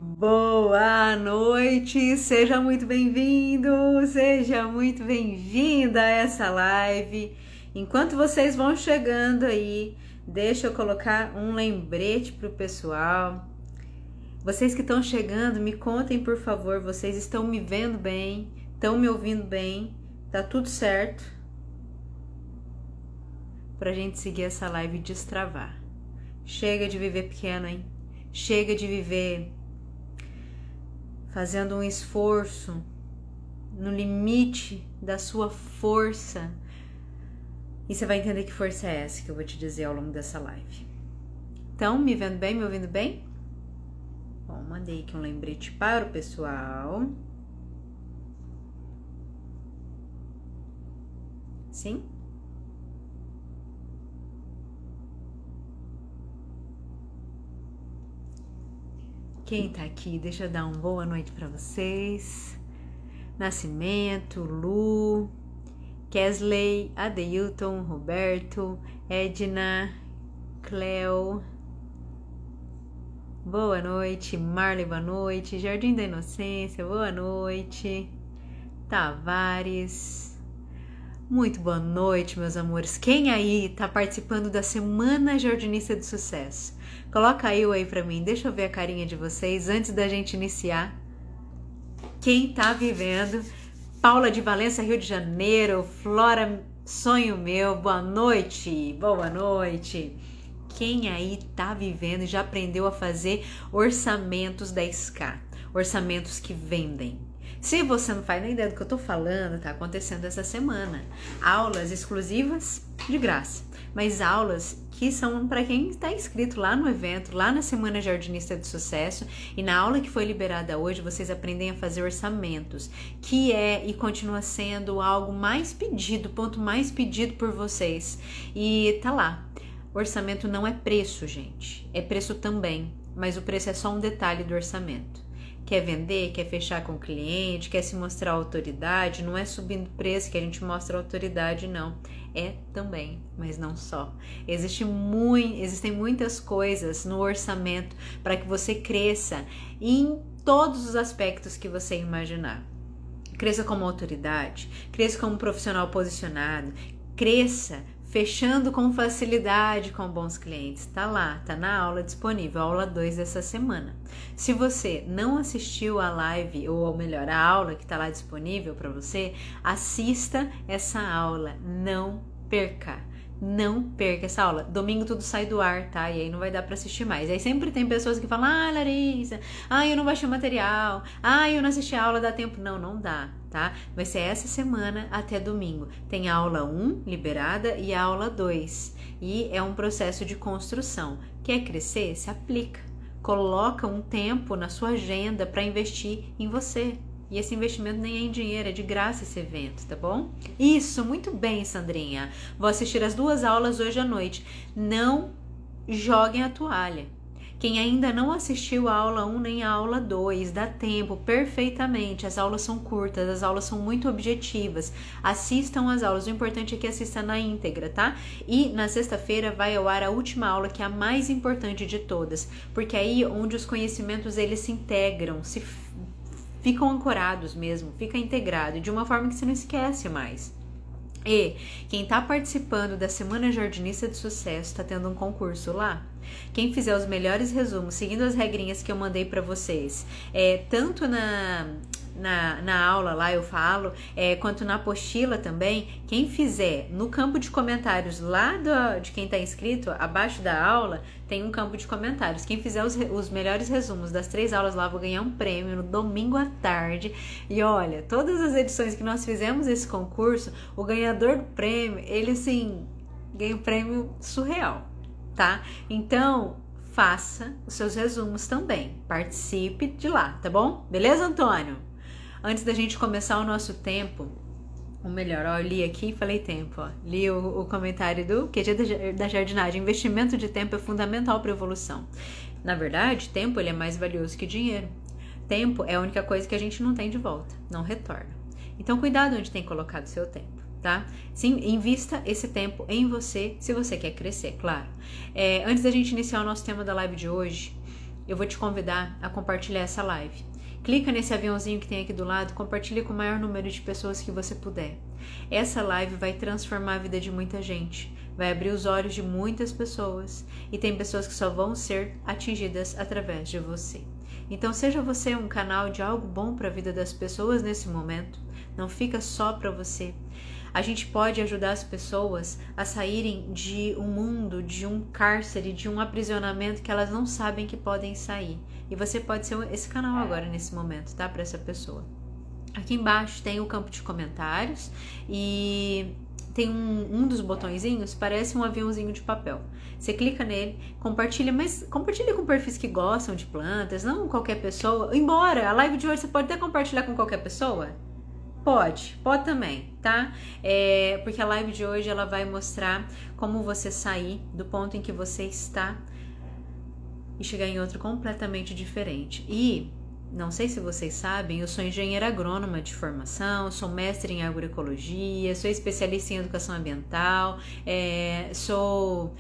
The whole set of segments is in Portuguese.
Boa noite, seja muito bem-vindo, seja muito bem-vinda a essa live. Enquanto vocês vão chegando aí, deixa eu colocar um lembrete pro pessoal. Vocês que estão chegando, me contem, por favor, vocês estão me vendo bem? Estão me ouvindo bem? Tá tudo certo? Pra gente seguir essa live e destravar. Chega de viver pequeno, hein? Chega de viver fazendo um esforço no limite da sua força. E você vai entender que força é essa que eu vou te dizer ao longo dessa live. Então, me vendo bem, me ouvindo bem? Bom, mandei aqui um lembrete para o pessoal. Sim? Quem tá aqui, deixa eu dar uma boa noite para vocês. Nascimento, Lu, Kesley, Adeilton, Roberto, Edna, Cleo. Boa noite, Marley, boa noite, Jardim da Inocência, boa noite, Tavares, muito boa noite, meus amores. Quem aí tá participando da Semana Jardinista de Sucesso? Coloca eu aí pra mim, deixa eu ver a carinha de vocês antes da gente iniciar. Quem tá vivendo? Paula de Valença, Rio de Janeiro, Flora, sonho meu, boa noite, boa noite. Quem aí tá vivendo e já aprendeu a fazer orçamentos 10K, orçamentos que vendem? Se você não faz nem ideia do que eu tô falando, tá acontecendo essa semana. Aulas exclusivas de graça, mas aulas que são para quem está inscrito lá no evento, lá na Semana Jardinista de Sucesso. E na aula que foi liberada hoje, vocês aprendem a fazer orçamentos, que é e continua sendo algo mais pedido, ponto mais pedido por vocês. E tá lá. Orçamento não é preço, gente. É preço também, mas o preço é só um detalhe do orçamento. Quer vender, quer fechar com o cliente, quer se mostrar autoridade, não é subindo preço que a gente mostra autoridade, não. É também, mas não só. Existem muitas coisas no orçamento para que você cresça em todos os aspectos que você imaginar. Cresça como autoridade, cresça como profissional posicionado, cresça fechando com facilidade com bons clientes. Tá lá, tá na aula disponível, aula 2 dessa semana. Se você não assistiu a live, ou melhor, a aula que tá lá disponível para você, assista essa aula, não perca. Não perca essa aula. Domingo tudo sai do ar, tá? E aí não vai dar pra assistir mais. Aí sempre tem pessoas que falam: ah, Larissa, eu não baixei o material, eu não assisti a aula, dá tempo. Não, não dá, tá? Vai ser essa semana até domingo. Tem a aula 1 liberada e a aula 2. E é um processo de construção. Quer crescer? Se aplica. Coloca um tempo na sua agenda para investir em você. E esse investimento nem é em dinheiro, é de graça esse evento, tá bom? Isso, muito bem, Sandrinha. Vou assistir as 2 aulas hoje à noite. Não joguem a toalha. Quem ainda não assistiu a aula 1 nem a aula 2, dá tempo perfeitamente. As aulas são curtas, as aulas são muito objetivas. Assistam as aulas, o importante é que assista na íntegra, tá? E na sexta-feira vai ao ar a última aula, que é a mais importante de todas, porque aí onde os conhecimentos eles se integram, ficam ancorados mesmo, fica integrado de uma forma que você não esquece mais. E quem está participando da Semana Jardinista de Sucesso está tendo um concurso lá. Quem fizer os melhores resumos, seguindo as regrinhas que eu mandei para vocês, tanto na aula lá eu falo, quanto na apostila também, quem fizer no campo de comentários lá de quem está inscrito, abaixo da aula, tem um campo de comentários. Quem fizer os melhores resumos das 3 aulas lá, vou ganhar um prêmio no domingo à tarde. E olha, todas as edições que nós fizemos esse concurso, o ganhador do prêmio, ele assim, ganha um prêmio surreal, tá? Então, faça os seus resumos também. Participe de lá, tá bom? Beleza, Antônio? Antes da gente começar o nosso tempo, ou melhor, eu li aqui e falei tempo, li o comentário do QG da jardinagem. Investimento de tempo é fundamental para a evolução. Na verdade, tempo ele é mais valioso que dinheiro. Tempo é a única coisa que a gente não tem de volta, não retorna. Então, cuidado onde tem colocado seu tempo, tá? Sim, invista esse tempo em você, se você quer crescer, claro. Antes da gente iniciar o nosso tema da live de hoje, eu vou te convidar a compartilhar essa live. Clica nesse aviãozinho que tem aqui do lado, compartilhe com o maior número de pessoas que você puder. Essa live vai transformar a vida de muita gente, vai abrir os olhos de muitas pessoas e tem pessoas que só vão ser atingidas através de você. Então seja você um canal de algo bom para a vida das pessoas nesse momento, não fica só para você. A gente pode ajudar as pessoas a saírem de um mundo, de um cárcere, de um aprisionamento que elas não sabem que podem sair. E você pode ser esse canal agora, nesse momento, tá? Para essa pessoa. Aqui embaixo tem o campo de comentários e tem um dos botõezinhos, parece um aviãozinho de papel. Você clica nele, compartilha, mas compartilha com perfis que gostam de plantas, não qualquer pessoa. Embora a live de hoje você pode até compartilhar com qualquer pessoa. Pode também, tá? Porque a live de hoje ela vai mostrar como você sair do ponto em que você está e chegar em outro completamente diferente. E não sei se vocês sabem, eu sou engenheira agrônoma de formação, sou mestre em agroecologia, sou especialista em educação ambiental, sou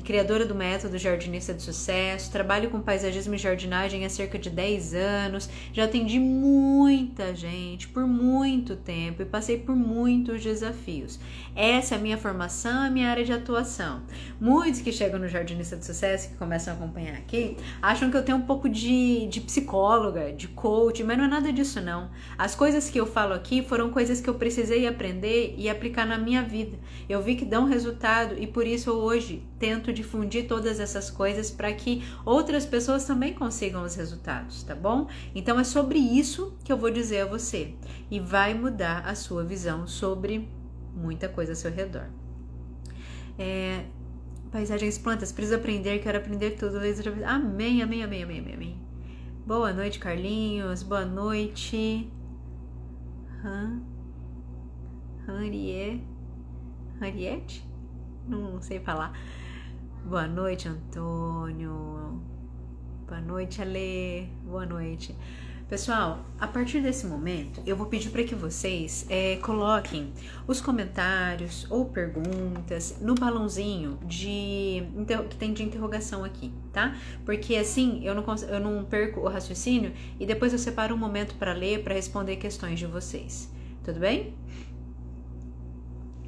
criadora do método Jardinista de Sucesso, trabalho com paisagismo e jardinagem há cerca de 10 anos, já atendi muita gente por muito tempo e passei por muitos desafios. Essa é a minha formação, a minha área de atuação. Muitos que chegam no Jardinista de Sucesso, que começam a acompanhar aqui, acham que eu tenho um pouco de psicóloga, de coach, mas não é nada disso não. As coisas que eu falo aqui foram coisas que eu precisei aprender e aplicar na minha vida. Eu vi que dão resultado e por isso eu hoje tento difundir todas essas coisas para que outras pessoas também consigam os resultados, tá bom? Então é sobre isso que eu vou dizer a você e vai mudar a sua visão sobre muita coisa ao seu redor. Paisagens, plantas, preciso aprender, quero aprender tudo. Amém, amém, amém, amém, amém, amém. Boa noite, Carlinhos. Boa noite. Henriette? Não sei falar. Boa noite, Antônio. Boa noite, Ale. Boa noite. Pessoal, a partir desse momento, eu vou pedir para que vocês coloquem os comentários ou perguntas no balãozinho que tem de interrogação aqui, tá? Porque assim eu não perco o raciocínio e depois eu separo um momento para ler, para responder questões de vocês. Tudo bem?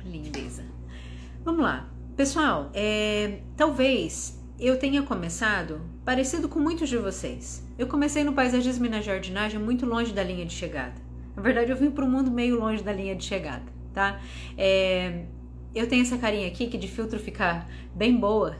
Lindeza. Vamos lá. Pessoal, talvez eu tenha começado parecido com muitos de vocês. Eu comecei no paisagismo e na jardinagem muito longe da linha de chegada. Na verdade, eu vim para um mundo meio longe da linha de chegada, tá? Eu tenho essa carinha aqui que de filtro fica bem boa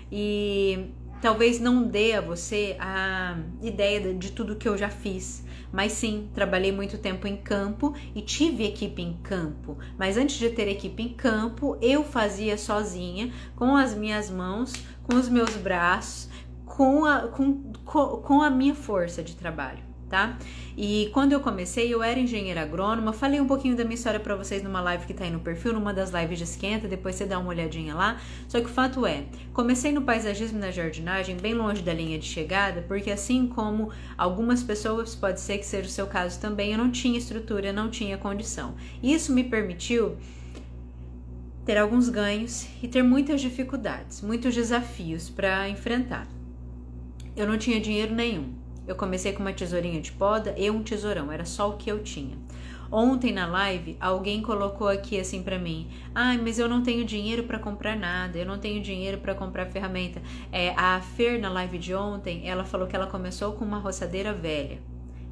e talvez não dê a você a ideia de tudo que eu já fiz. Mas sim, trabalhei muito tempo em campo e tive equipe em campo. Mas antes de ter equipe em campo, eu fazia sozinha, com as minhas mãos, com os meus braços, com a minha força de trabalho, tá? E quando eu comecei, eu era engenheira agrônoma. Falei um pouquinho da minha história para vocês numa live que tá aí no perfil, numa das lives de esquenta, depois você dá uma olhadinha lá. Só que o fato é, comecei no paisagismo e na jardinagem, bem longe da linha de chegada, porque assim como algumas pessoas, pode ser que seja o seu caso também, eu não tinha estrutura, não tinha condição. Isso me permitiu ter alguns ganhos e ter muitas dificuldades, muitos desafios para enfrentar. Eu não tinha dinheiro nenhum. Eu comecei com uma tesourinha de poda e um tesourão, era só o que eu tinha. Ontem na live, alguém colocou aqui assim pra mim: mas eu não tenho dinheiro pra comprar nada, eu não tenho dinheiro pra comprar ferramenta. A Fer, na live de ontem, ela falou que ela começou com uma roçadeira velha.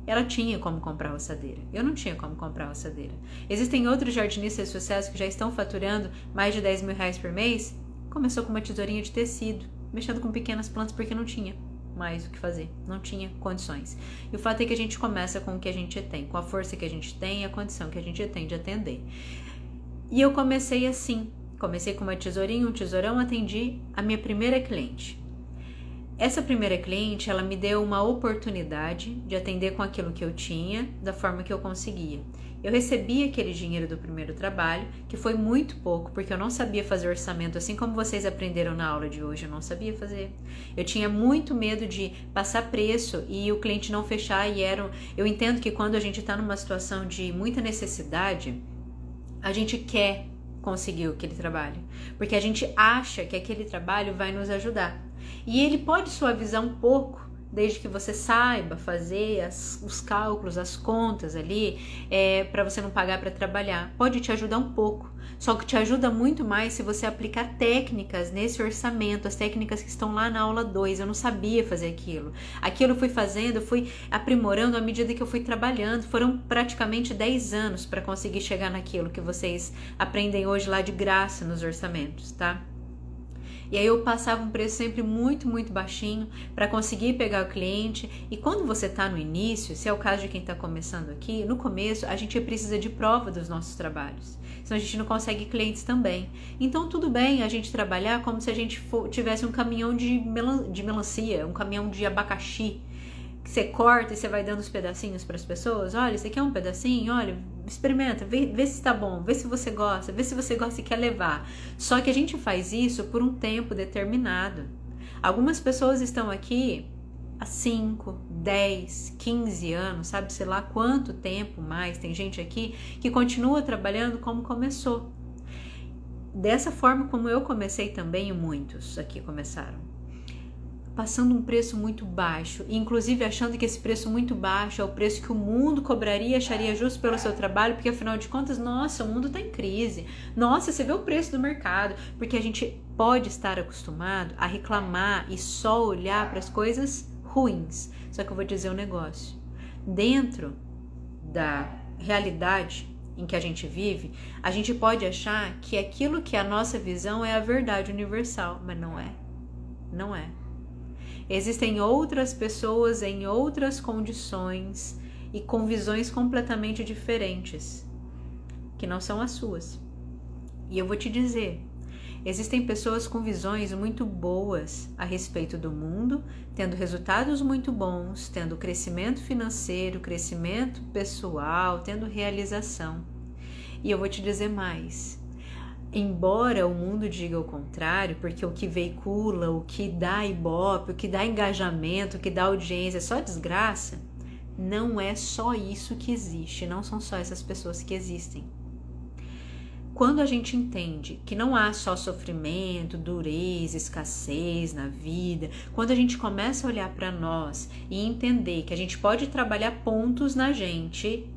Ela tinha como comprar roçadeira, eu não tinha como comprar roçadeira. Existem outros jardinistas de sucesso que já estão faturando mais de 10 mil reais por mês. Começou com uma tesourinha de tecido, mexendo com pequenas plantas porque não tinha mais o que fazer, não tinha condições. E o fato é que a gente começa com o que a gente tem, com a força que a gente tem e a condição que a gente tem de atender. E eu comecei assim, comecei com uma tesourinha, um tesourão, atendi a minha primeira cliente. Essa primeira cliente, ela me deu uma oportunidade de atender com aquilo que eu tinha, da forma que eu conseguia. Eu recebi aquele dinheiro do primeiro trabalho, que foi muito pouco, porque eu não sabia fazer orçamento, assim como vocês aprenderam na aula de hoje, eu não sabia fazer. Eu tinha muito medo de passar preço e o cliente não fechar, eu entendo que quando a gente está numa situação de muita necessidade, a gente quer conseguir aquele trabalho, porque a gente acha que aquele trabalho vai nos ajudar. E ele pode suavizar um pouco desde que você saiba fazer os cálculos, as contas ali, para você não pagar para trabalhar. Pode te ajudar um pouco, só que te ajuda muito mais se você aplicar técnicas nesse orçamento, as técnicas que estão lá na aula 2. Eu não sabia fazer aquilo. Aquilo eu fui fazendo, fui aprimorando à medida que eu fui trabalhando. Foram praticamente 10 anos para conseguir chegar naquilo que vocês aprendem hoje lá de graça nos orçamentos, tá? E aí eu passava um preço sempre muito, muito baixinho para conseguir pegar o cliente. E quando você está no início, se é o caso de quem está começando aqui, no começo a gente precisa de prova dos nossos trabalhos. Senão a gente não consegue clientes também. Então tudo bem a gente trabalhar como se a gente tivesse um caminhão de melancia, um caminhão de abacaxi, que você corta e você vai dando os pedacinhos para as pessoas. Olha, esse aqui é um pedacinho, olha, experimenta, vê se tá bom, vê se você gosta e quer levar. Só que a gente faz isso por um tempo determinado. Algumas pessoas estão aqui há 5, 10, 15 anos, sabe, sei lá quanto tempo mais. Tem gente aqui que continua trabalhando como começou. Dessa forma como eu comecei também, muitos aqui começaram. Passando um preço muito baixo, inclusive achando que esse preço muito baixo é o preço que o mundo cobraria e acharia justo pelo seu trabalho, porque afinal de contas, nossa, o mundo está em crise. Nossa, você vê o preço do mercado, porque a gente pode estar acostumado a reclamar e só olhar para as coisas ruins. Só que eu vou dizer um negócio. Dentro da realidade em que a gente vive, a gente pode achar que aquilo que é a nossa visão é a verdade universal, mas não é. Não é. Existem outras pessoas em outras condições e com visões completamente diferentes, que não são as suas. E eu vou te dizer, existem pessoas com visões muito boas a respeito do mundo, tendo resultados muito bons, tendo crescimento financeiro, crescimento pessoal, tendo realização. E eu vou te dizer mais. Embora o mundo diga o contrário, porque o que veicula, o que dá ibope, o que dá engajamento, o que dá audiência é só desgraça, não é só isso que existe, não são só essas pessoas que existem. Quando a gente entende que não há só sofrimento, dureza, escassez na vida, quando a gente começa a olhar para nós e entender que a gente pode trabalhar pontos na gente,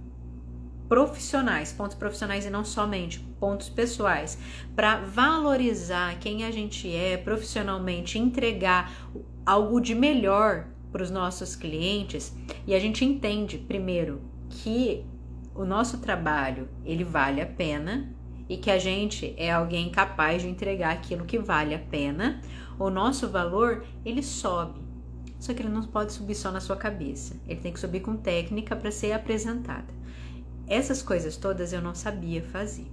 pontos profissionais e não somente pontos pessoais, para valorizar quem a gente é profissionalmente, entregar algo de melhor para os nossos clientes, e a gente entende primeiro que o nosso trabalho ele vale a pena e que a gente é alguém capaz de entregar aquilo que vale a pena, o nosso valor ele sobe. Só que ele não pode subir só na sua cabeça, ele tem que subir com técnica para ser apresentada. Essas coisas todas eu não sabia fazer.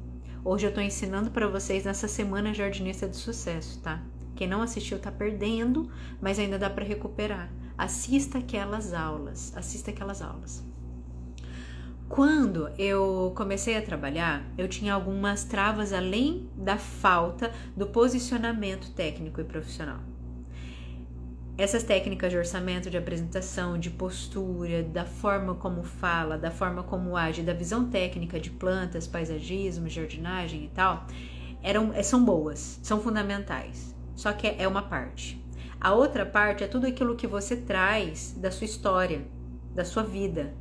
Hoje eu estou ensinando para vocês nessa semana Jardinista de Sucesso, tá? Quem não assistiu tá perdendo, mas ainda dá para recuperar. Assista aquelas aulas. Quando eu comecei a trabalhar, eu tinha algumas travas além da falta do posicionamento técnico e profissional. Essas técnicas de orçamento, de apresentação, de postura, da forma como fala, da forma como age, da visão técnica de plantas, paisagismo, jardinagem e tal, são boas, são fundamentais. Só que é uma parte. A outra parte é tudo aquilo que você traz da sua história, da sua vida.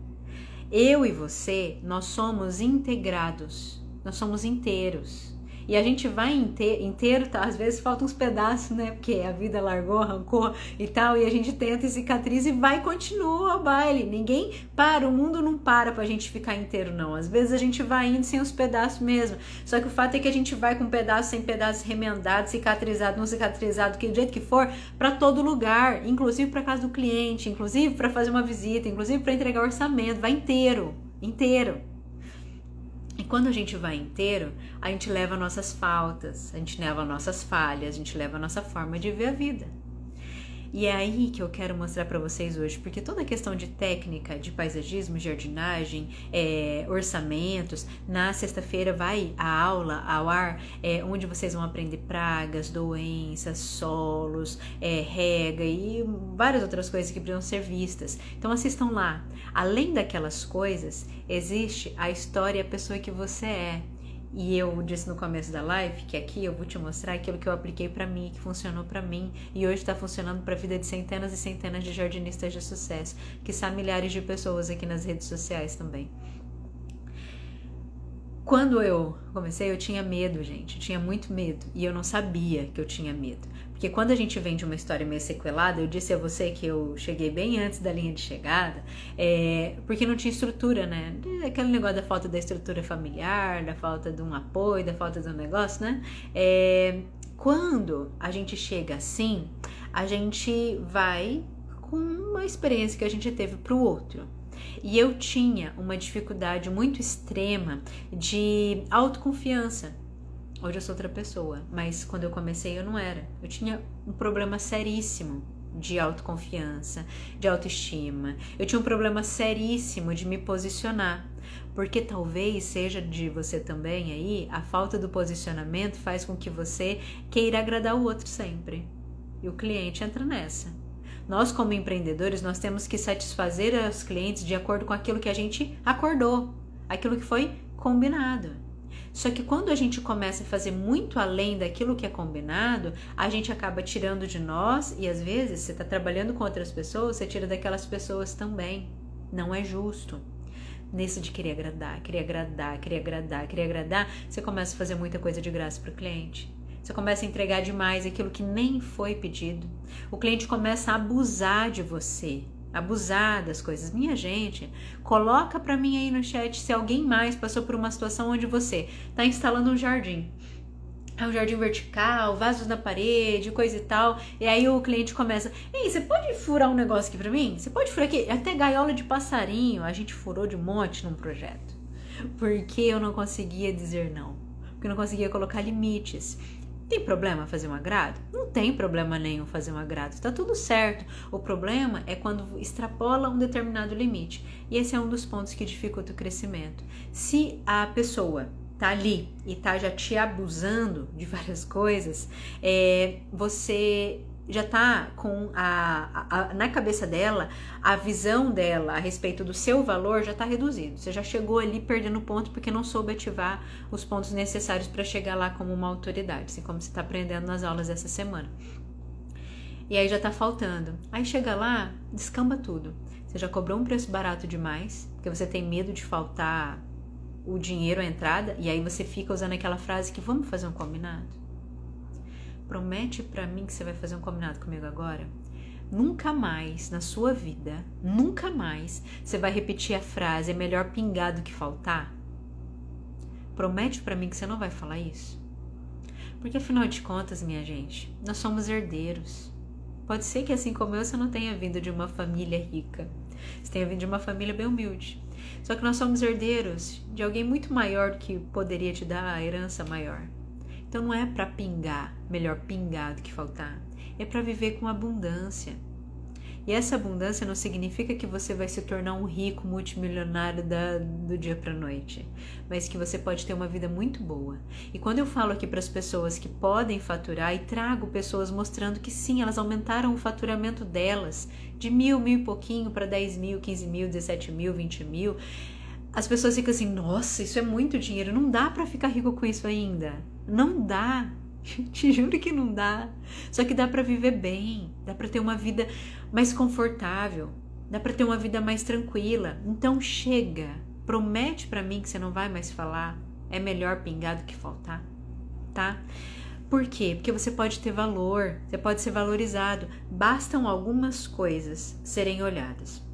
Eu e você, nós somos integrados, nós somos inteiros. E a gente vai inteiro, tá? Às vezes faltam uns pedaços, né? Porque a vida largou, arrancou e tal, e a gente tenta e cicatriza e vai e continua o baile. Ninguém para, o mundo não para pra gente ficar inteiro, não. Às vezes a gente vai indo sem os pedaços mesmo. Só que o fato é que a gente vai com pedaço, sem pedaço, remendado, cicatrizado, não cicatrizado, que do jeito que for, pra todo lugar, inclusive pra casa do cliente, inclusive pra fazer uma visita, inclusive pra entregar orçamento, vai inteiro. E quando a gente vai inteiro, a gente leva nossas faltas, a gente leva nossas falhas, a gente leva a nossa forma de ver a vida. E é aí que eu quero mostrar para vocês hoje, porque toda a questão de técnica, de paisagismo, jardinagem, orçamentos, na sexta-feira vai a aula ao ar, onde vocês vão aprender pragas, doenças, solos, rega e várias outras coisas que precisam ser vistas. Então assistam lá. Além daquelas coisas, existe a história e a pessoa que você é. E eu disse no começo da live que aqui eu vou te mostrar aquilo que eu apliquei pra mim, que funcionou pra mim e hoje tá funcionando pra vida de centenas e centenas de jardinistas de sucesso, que são milhares de pessoas aqui nas redes sociais também. Quando eu comecei, eu tinha medo, gente. Eu tinha muito medo. E eu não sabia que eu tinha medo. Porque quando a gente vem de uma história meio sequelada, eu disse a você que eu cheguei bem antes da linha de chegada, porque não tinha estrutura, né? Aquele negócio da falta da estrutura familiar, da falta de um apoio, da falta de um negócio, né? Quando a gente chega assim, a gente vai com uma experiência que a gente teve pro outro. E eu tinha uma dificuldade muito extrema de autoconfiança. Hoje eu sou outra pessoa, mas quando eu comecei eu não era. Eu tinha um problema seríssimo de autoconfiança, de autoestima. Eu tinha um problema seríssimo de me posicionar. Porque talvez seja de você também aí, a falta do posicionamento faz com que você queira agradar o outro sempre. E o cliente entra nessa. Nós, como empreendedores, nós temos que satisfazer os clientes de acordo com aquilo que a gente acordou, aquilo que foi combinado. Só que quando a gente começa a fazer muito além daquilo que é combinado, a gente acaba tirando de nós e às vezes você está trabalhando com outras pessoas, você tira daquelas pessoas também. Não é justo. Nisso de querer agradar, você começa a fazer muita coisa de graça para o cliente. Você começa a entregar demais aquilo que nem foi pedido. O cliente começa a abusar de você, abusar das coisas. Minha gente, coloca pra mim aí no chat se alguém mais passou por uma situação onde você tá instalando um jardim. É um jardim vertical, vasos na parede, coisa e tal. E aí o cliente começa, ei, você pode furar um negócio aqui pra mim? Você pode furar aqui? Até gaiola de passarinho a gente furou de monte num projeto. Porque eu não conseguia dizer não. Porque eu não conseguia colocar limites. Tem problema fazer um agrado? Não tem problema nenhum fazer um agrado, tá tudo certo. O problema é quando extrapola um determinado limite. E esse é um dos pontos que dificulta o crescimento. Se a pessoa tá ali e tá já te abusando de várias coisas, você já tá com na cabeça dela, a visão dela a respeito do seu valor já tá reduzido. Você já chegou ali perdendo ponto porque não soube ativar os pontos necessários para chegar lá como uma autoridade, assim como você tá aprendendo nas aulas essa semana. E aí já tá faltando. Aí chega lá, descamba tudo. Você já cobrou um preço barato demais, porque você tem medo de faltar o dinheiro, a entrada, e aí você fica usando aquela frase que vamos fazer um combinado? Promete pra mim que você vai fazer um combinado comigo agora? Nunca mais na sua vida, nunca mais você vai repetir a frase, é melhor pingar do que faltar? Promete pra mim que você não vai falar isso? Porque afinal de contas, minha gente, nós somos herdeiros. Pode ser que assim como eu, você não tenha vindo de uma família rica. Você tenha vindo de uma família bem humilde. Só que nós somos herdeiros de alguém muito maior do que poderia te dar a herança maior. Então não é para pingar, melhor pingar do que faltar. É para viver com abundância. E essa abundância não significa que você vai se tornar um rico multimilionário do dia para a noite, mas que você pode ter uma vida muito boa. E quando eu falo aqui para as pessoas que podem faturar e trago pessoas mostrando que sim, elas aumentaram o faturamento delas de 1.000 e pouquinho para 10 mil, 15 mil, 17 mil, 20 mil, as pessoas ficam assim, nossa, isso é muito dinheiro, não dá para ficar rico com isso ainda. Não dá, te juro que não dá. Só que dá pra viver bem, dá pra ter uma vida mais confortável, dá pra ter uma vida mais tranquila. Então chega, promete pra mim que você não vai mais falar, é melhor pingar do que faltar, tá? Por quê? Porque você pode ter valor, você pode ser valorizado, bastam algumas coisas serem olhadas.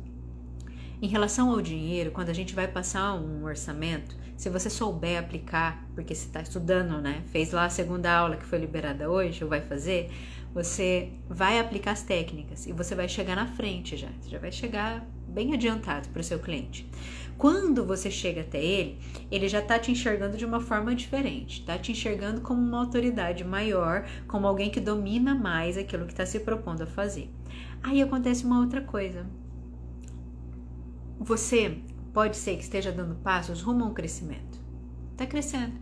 Em relação ao dinheiro, quando a gente vai passar um orçamento, se você souber aplicar, porque você está estudando, né? Fez lá a segunda aula que foi liberada hoje, ou vai fazer, você vai aplicar as técnicas e você vai chegar na frente já. Você já vai chegar bem adiantado para o seu cliente. Quando você chega até ele já está te enxergando de uma forma diferente, está te enxergando como uma autoridade maior, como alguém que domina mais aquilo que está se propondo a fazer. Aí acontece uma outra coisa. Você pode ser que esteja dando passos rumo a um crescimento. Tá crescendo.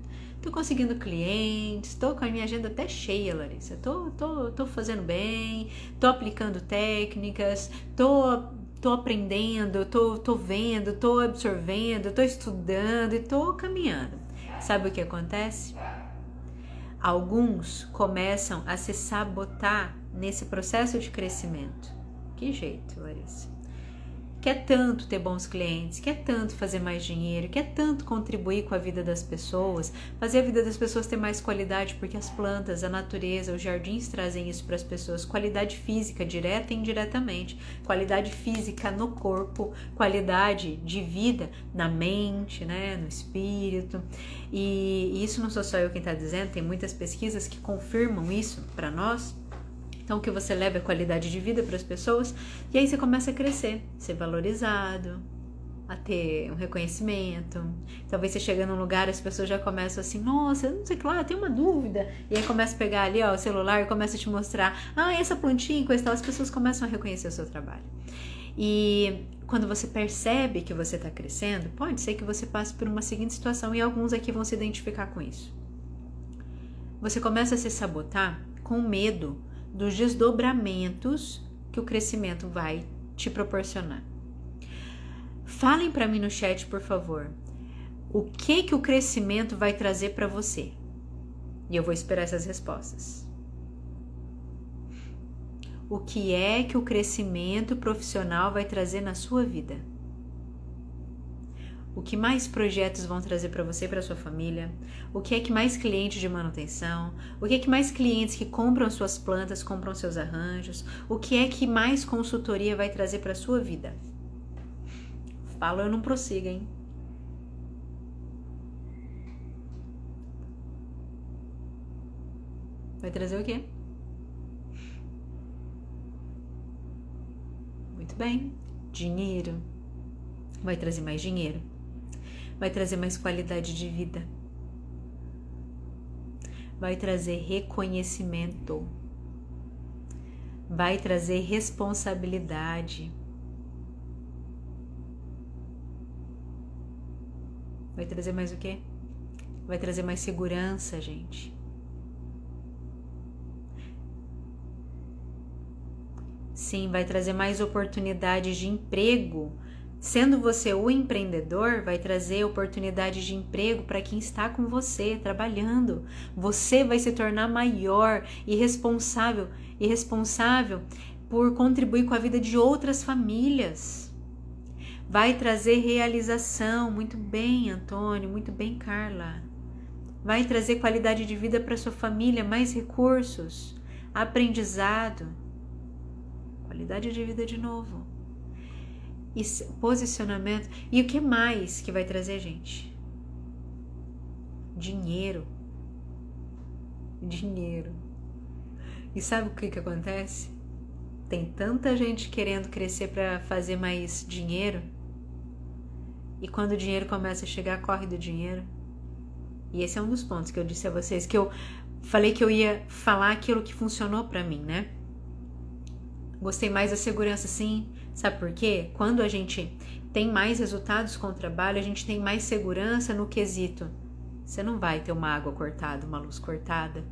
Tô conseguindo clientes, tô com a minha agenda até cheia, Larissa. Tô fazendo bem, tô aplicando técnicas, tô aprendendo, tô vendo, tô absorvendo, tô estudando e tô caminhando. sabe o que acontece? Alguns começam a se sabotar nesse processo de crescimento. Que jeito, Larissa? Quer tanto ter bons clientes, quer tanto fazer mais dinheiro, quer tanto contribuir com a vida das pessoas, fazer a vida das pessoas ter mais qualidade, porque as plantas, a natureza, os jardins trazem isso para as pessoas, qualidade física, direta e indiretamente, qualidade física no corpo, qualidade de vida na mente, né, no espírito, e isso não sou só eu quem está dizendo, tem muitas pesquisas que confirmam isso para nós. Então, o que você leva é qualidade de vida para as pessoas, e aí você começa a crescer, ser valorizado, a ter um reconhecimento. Talvez você chega num lugar e as pessoas já começam assim, nossa, não sei o que lá, tem uma dúvida. E aí começa a pegar ali, ó, o celular e começa a te mostrar, essa plantinha, coisa e tal, as pessoas começam a reconhecer o seu trabalho. E quando você percebe que você está crescendo, pode ser que você passe por uma seguinte situação, e alguns aqui vão se identificar com isso. Você começa a se sabotar com medo dos desdobramentos que o crescimento vai te proporcionar. Falem para mim no chat, por favor, o que o crescimento vai trazer para você? E eu vou esperar essas respostas. O que é que o crescimento profissional vai trazer na sua vida? O que mais projetos vão trazer para você e para sua família? O que é que mais clientes de manutenção? O que é que mais clientes que compram suas plantas, compram seus arranjos? O que é que mais consultoria vai trazer para sua vida? Fala, eu não prossigo, hein? Vai trazer o quê? Muito bem. Dinheiro. Vai trazer mais dinheiro. Vai trazer mais qualidade de vida. Vai trazer reconhecimento. Vai trazer responsabilidade. Vai trazer mais o quê? Vai trazer mais segurança, gente. Sim, vai trazer mais oportunidades de emprego. Sendo você o empreendedor, vai trazer oportunidade de emprego para quem está com você, trabalhando. Você vai se tornar maior e responsável por contribuir com a vida de outras famílias. Vai trazer realização. Muito bem, Antônio. Muito bem, Carla. Vai trazer qualidade de vida para sua família, mais recursos, aprendizado, qualidade de vida de novo. E posicionamento. E o que mais que vai trazer, gente? Dinheiro. Dinheiro. E sabe o que acontece? Tem tanta gente querendo crescer para fazer mais dinheiro, e quando o dinheiro começa a chegar, corre do dinheiro. E esse é um dos pontos que eu disse a vocês, que eu falei que eu ia falar aquilo que funcionou para mim, né? Gostei mais da segurança, sim. Sabe por quê? Quando a gente tem mais resultados com o trabalho, a gente tem mais segurança no quesito. Você não vai ter uma água cortada, uma luz cortada.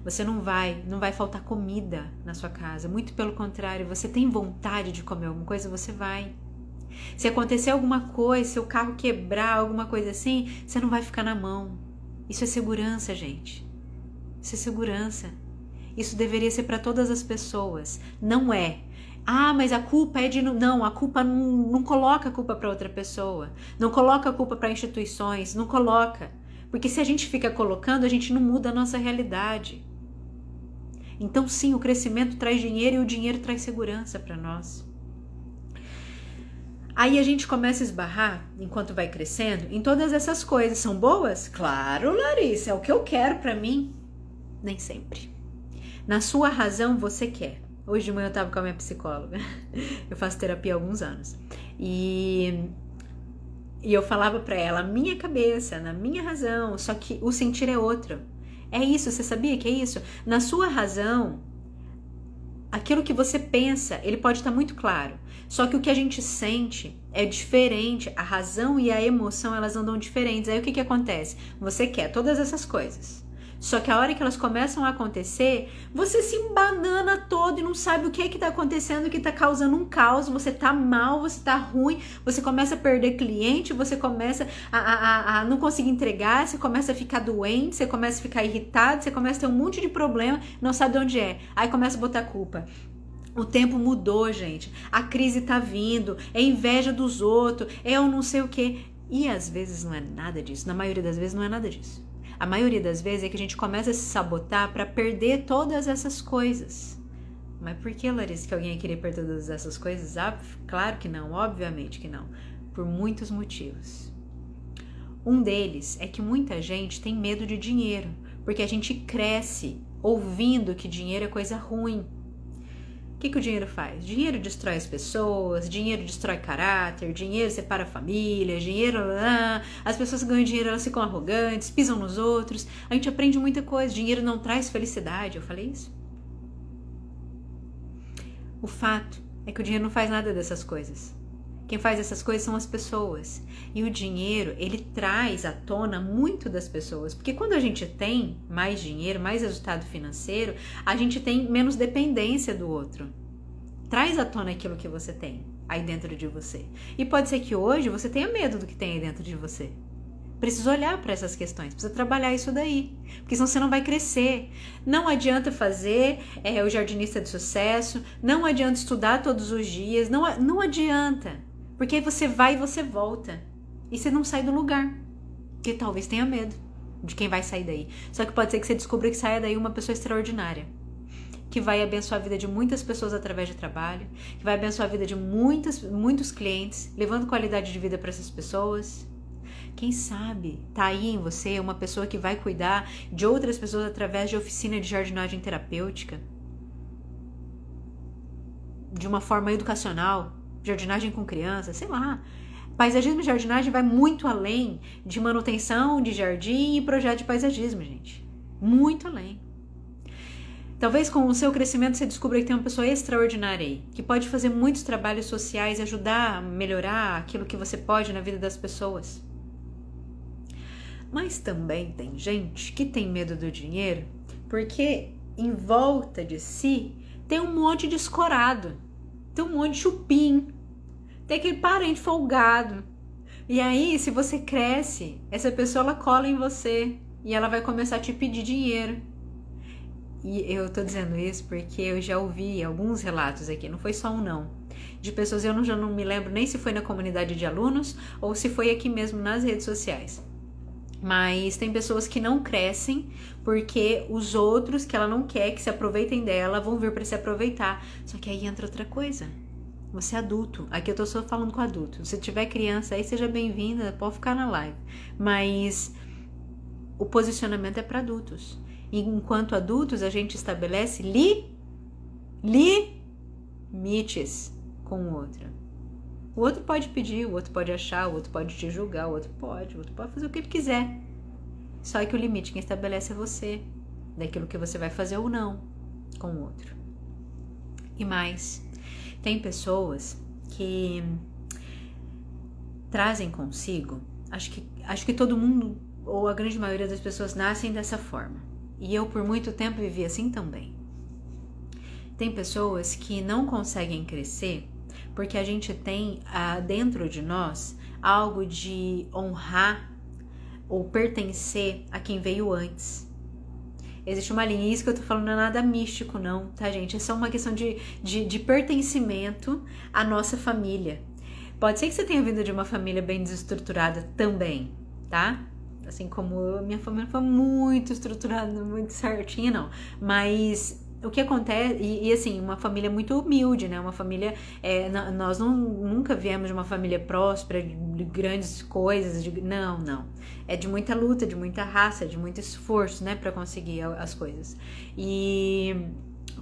Você não vai faltar comida na sua casa. Muito pelo contrário, você tem vontade de comer alguma coisa, você vai. Se acontecer alguma coisa, seu carro quebrar, alguma coisa assim, você não vai ficar na mão. Isso é segurança, gente. Isso é segurança. Isso deveria ser para todas as pessoas. Não é. Mas a culpa é de... Não, a culpa não coloca a culpa para outra pessoa. Não coloca a culpa para instituições. Não coloca. Porque se a gente fica colocando, a gente não muda a nossa realidade. Então sim, o crescimento traz dinheiro e o dinheiro traz segurança para nós. Aí a gente começa a esbarrar, enquanto vai crescendo, em todas essas coisas. São boas? Claro, Larissa, é o que eu quero para mim. Nem sempre. Na sua razão, você quer. Hoje de manhã eu tava com a minha psicóloga. Eu faço terapia há alguns anos. E eu falava pra ela, minha cabeça, na minha razão, só que o sentir é outro. É isso, você sabia que é isso? Na sua razão, aquilo que você pensa, ele pode estar muito claro. Só que o que a gente sente é diferente. A razão e a emoção, elas andam diferentes. Aí o que acontece? Você quer todas essas coisas. Só que a hora que elas começam a acontecer, você se embanana todo e não sabe o que é que tá acontecendo, o que tá causando um caos, você tá mal, você tá ruim, você começa a perder cliente, você começa a não conseguir entregar, você começa a ficar doente, você começa a ficar irritado, você começa a ter um monte de problema, não sabe de onde é. Aí começa a botar culpa. O tempo mudou, gente. A crise tá vindo, é inveja dos outros, é eu não sei o quê. E às vezes não é nada disso, na maioria das vezes não é nada disso. A maioria das vezes é que a gente começa a se sabotar para perder todas essas coisas. Mas por que, Larissa, que alguém ia querer perder todas essas coisas? Ah, claro que não, obviamente que não. Por muitos motivos. Um deles é que muita gente tem medo de dinheiro, porque a gente cresce ouvindo que dinheiro é coisa ruim. O que o dinheiro faz? Dinheiro destrói as pessoas, dinheiro destrói caráter, dinheiro separa a família, dinheiro... As pessoas que ganham dinheiro, elas ficam arrogantes, pisam nos outros. A gente aprende muita coisa. Dinheiro não traz felicidade. Eu falei isso? O fato é que o dinheiro não faz nada dessas coisas. Quem faz essas coisas são as pessoas. E o dinheiro, ele traz à tona muito das pessoas. Porque quando a gente tem mais dinheiro, mais resultado financeiro, a gente tem menos dependência do outro. Traz à tona aquilo que você tem aí dentro de você. E pode ser que hoje você tenha medo do que tem aí dentro de você. Precisa olhar para essas questões, precisa trabalhar isso daí, porque senão você não vai crescer. Não adianta fazer o jardinista de sucesso, não adianta estudar todos os dias, não adianta. Porque aí você vai e você volta. E você não sai do lugar. Porque talvez tenha medo de quem vai sair daí. Só que pode ser que você descubra que saia daí uma pessoa extraordinária. Que vai abençoar a vida de muitas pessoas através de trabalho. Que vai abençoar a vida de muitos clientes. Levando qualidade de vida para essas pessoas. Quem sabe tá aí em você uma pessoa que vai cuidar de outras pessoas através de oficina de jardinagem terapêutica. De uma forma educacional. Jardinagem com criança, sei lá. Paisagismo e jardinagem vai muito além de manutenção de jardim e projeto de paisagismo, gente. Muito além. Talvez com o seu crescimento você descubra que tem uma pessoa extraordinária aí, que pode fazer muitos trabalhos sociais e ajudar a melhorar aquilo que você pode na vida das pessoas. Mas também tem gente que tem medo do dinheiro porque em volta de si tem um monte de escorado. Tem um monte de chupim, tem aquele parente folgado. E aí, se você cresce, essa pessoa ela cola em você e ela vai começar a te pedir dinheiro. E eu tô dizendo isso porque eu já ouvi alguns relatos aqui, não foi só um não, de pessoas, já não me lembro nem se foi na comunidade de alunos ou se foi aqui mesmo nas redes sociais. Mas tem pessoas que não crescem porque os outros que ela não quer que se aproveitem dela vão vir para se aproveitar. Só que aí entra outra coisa. Você é adulto. Aqui eu tô só falando com adulto. Se tiver criança aí, seja bem-vinda, pode ficar na live. Mas o posicionamento é para adultos. E enquanto adultos, a gente estabelece limites com o outro. O outro pode pedir, o outro pode achar, o outro pode te julgar, o outro pode fazer o que ele quiser. Só que o limite quem estabelece é você, daquilo que você vai fazer ou não com o outro. E mais, tem pessoas que trazem consigo, acho que todo mundo, ou a grande maioria das pessoas nascem dessa forma. E eu por muito tempo vivi assim também. Tem pessoas que não conseguem crescer porque a gente tem dentro de nós algo de honrar ou pertencer a quem veio antes. Existe uma linha, isso que eu tô falando não é nada místico não, tá gente? É só uma questão de pertencimento à nossa família. Pode ser que você tenha vindo de uma família bem desestruturada também, tá? Assim como minha família foi muito estruturada, muito certinha, não. Mas o que acontece, e assim, uma família muito humilde, né? Uma família, nós nunca viemos de uma família próspera, de grandes coisas, não. É de muita luta, de muita raça, de muito esforço, né? Pra conseguir as coisas. E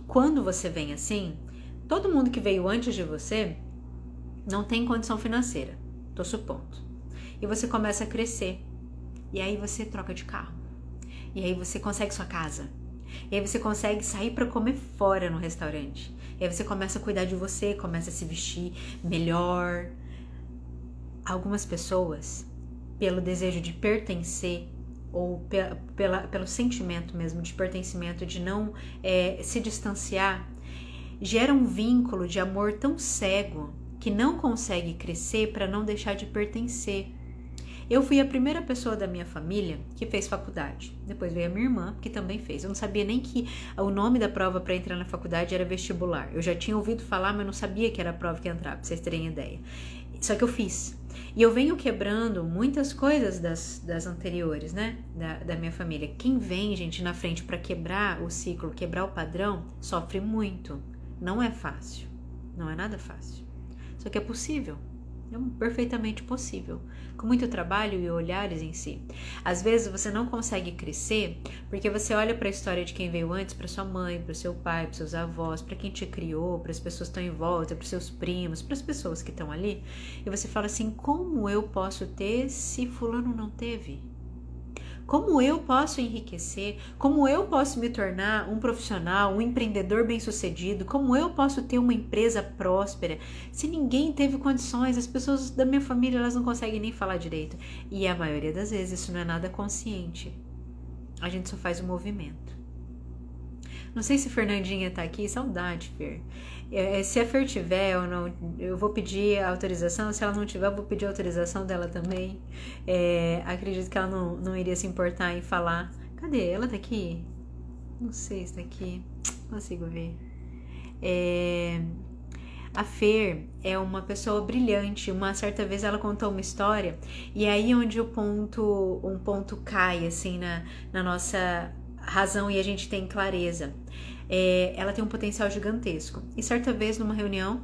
quando você vem assim, todo mundo que veio antes de você não tem condição financeira, tô supondo. E você começa a crescer. E aí você troca de carro. E aí você consegue sua casa. E aí você consegue sair para comer fora no restaurante. E aí você começa a cuidar de você, começa a se vestir melhor. Algumas pessoas, pelo desejo de pertencer ou pelo sentimento mesmo de pertencimento, de não se distanciar, gera um vínculo de amor tão cego que não consegue crescer para não deixar de pertencer. Eu fui a primeira pessoa da minha família que fez faculdade. Depois veio a minha irmã, que também fez. Eu não sabia nem que o nome da prova para entrar na faculdade era vestibular. Eu já tinha ouvido falar, mas não sabia que era a prova que ia entrar, para vocês terem ideia. Só que eu fiz. E eu venho quebrando muitas coisas das anteriores, né? Da minha família. Quem vem, gente, na frente para quebrar o ciclo, quebrar o padrão, sofre muito. Não é fácil. Não é nada fácil. Só que é possível. É perfeitamente possível, com muito trabalho e olhares em si. Às vezes você não consegue crescer porque você olha para a história de quem veio antes, para sua mãe, para o seu pai, para seus avós, para quem te criou, para as pessoas que estão em volta, para os seus primos, para as pessoas que estão ali, e você fala assim: como eu posso ter se fulano não teve? Como eu posso enriquecer? Como eu posso me tornar um profissional, um empreendedor bem-sucedido? Como eu posso ter uma empresa próspera se ninguém teve condições? As pessoas da minha família, elas não conseguem nem falar direito. E a maioria das vezes isso não é nada consciente. A gente só faz o movimento. Não sei se Fernandinha tá aqui, saudade, Fer. Se a Fer tiver, eu vou pedir a autorização. Se ela não tiver, eu vou pedir a autorização dela também. Acredito que ela não iria se importar em falar. Cadê? Ela tá aqui? Não sei se tá aqui. Não consigo ver. A Fer é uma pessoa brilhante. Uma certa vez ela contou uma história, e aí onde um ponto cai assim na nossa razão e a gente tem clareza. Ela tem um potencial gigantesco. E certa vez numa reunião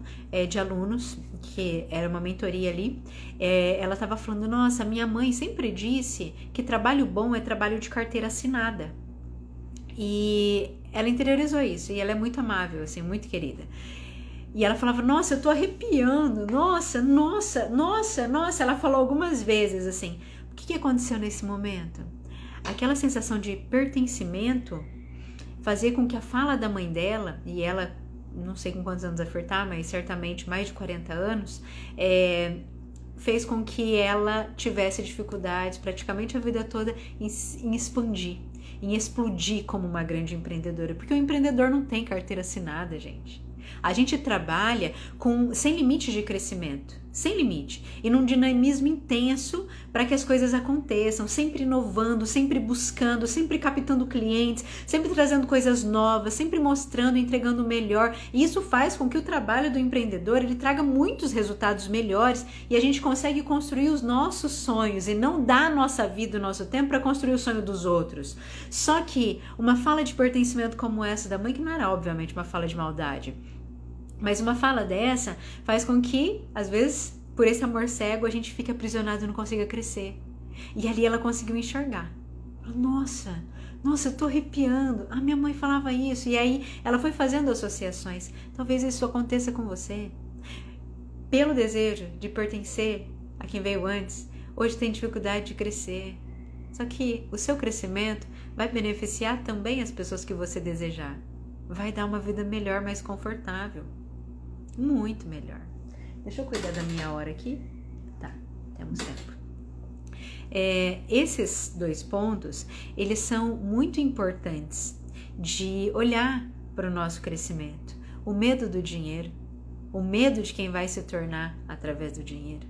de alunos, que era uma mentoria ali, ela estava falando: nossa, minha mãe sempre disse que trabalho bom é trabalho de carteira assinada. E ela interiorizou isso, e ela é muito amável, assim, muito querida. E ela falava: nossa, eu tô arrepiando, nossa. Ela falou algumas vezes assim. O que aconteceu nesse momento? Aquela sensação de pertencimento fazia com que a fala da mãe dela, e ela, não sei com quantos anos a Fer tá, mas certamente mais de 40 anos, fez com que ela tivesse dificuldades praticamente a vida toda em expandir, em explodir como uma grande empreendedora, porque o empreendedor não tem carteira assinada, gente. A gente trabalha sem limite de crescimento, sem limite, e num dinamismo intenso para que as coisas aconteçam, sempre inovando, sempre buscando, sempre captando clientes, sempre trazendo coisas novas, sempre mostrando, entregando o melhor. E isso faz com que o trabalho do empreendedor ele traga muitos resultados melhores, e a gente consegue construir os nossos sonhos e não dar a nossa vida, o nosso tempo para construir o sonho dos outros. Só que uma fala de pertencimento como essa da mãe, que não era obviamente uma fala de maldade, mas uma fala dessa faz com que, às vezes, por esse amor cego, a gente fique aprisionado e não consiga crescer. E ali ela conseguiu enxergar. Nossa, eu tô arrepiando. A minha mãe falava isso. E aí ela foi fazendo associações. Talvez isso aconteça com você. Pelo desejo de pertencer a quem veio antes, hoje tem dificuldade de crescer. Só que o seu crescimento vai beneficiar também as pessoas que você desejar. Vai dar uma vida melhor, mais confortável. Muito melhor. Deixa eu cuidar da minha hora aqui. Tá, temos tempo. Esses 2 pontos, eles são muito importantes de olhar para o nosso crescimento. O medo do dinheiro, o medo de quem vai se tornar através do dinheiro.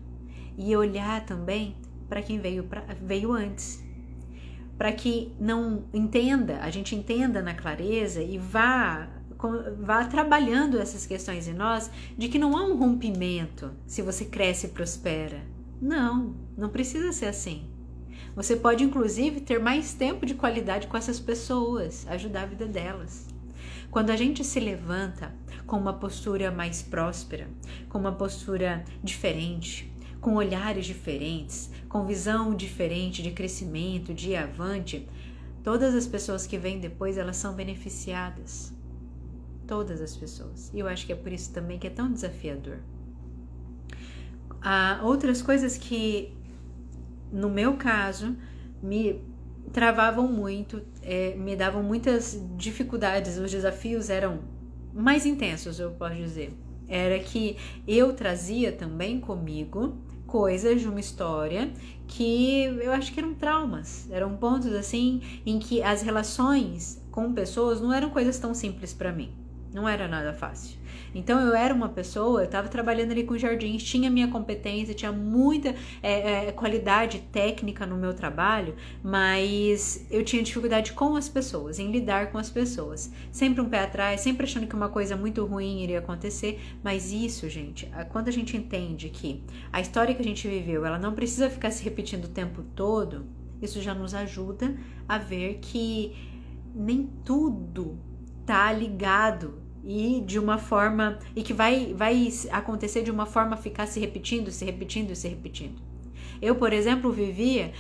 E olhar também para quem veio antes. Para que a gente entenda na clareza e vá trabalhando essas questões em nós, de que não há um rompimento se você cresce e prospera. Não precisa ser assim. Você pode, inclusive, ter mais tempo de qualidade com essas pessoas, ajudar a vida delas. Quando a gente se levanta com uma postura mais próspera, com uma postura diferente, com olhares diferentes, com visão diferente de crescimento, de ir avante, todas as pessoas que vêm depois, elas são beneficiadas. Todas as pessoas. E eu acho que é por isso também que é tão desafiador. Há outras coisas que, no meu caso, me travavam muito, me davam muitas dificuldades. Os desafios eram mais intensos, eu posso dizer. Era que eu trazia também comigo coisas de uma história que eu acho que eram traumas, eram pontos assim em que as relações com pessoas não eram coisas tão simples para mim, não era nada fácil. Então eu era uma pessoa, eu estava trabalhando ali com jardins, tinha minha competência, tinha muita qualidade técnica no meu trabalho, mas eu tinha dificuldade com as pessoas, em lidar com as pessoas. Sempre um pé atrás, sempre achando que uma coisa muito ruim iria acontecer, mas isso, gente, quando a gente entende que a história que a gente viveu, ela não precisa ficar se repetindo o tempo todo, isso já nos ajuda a ver que nem tudo tá ligado e de uma forma, e que vai acontecer de uma forma a ficar se repetindo. Eu, por exemplo, vivia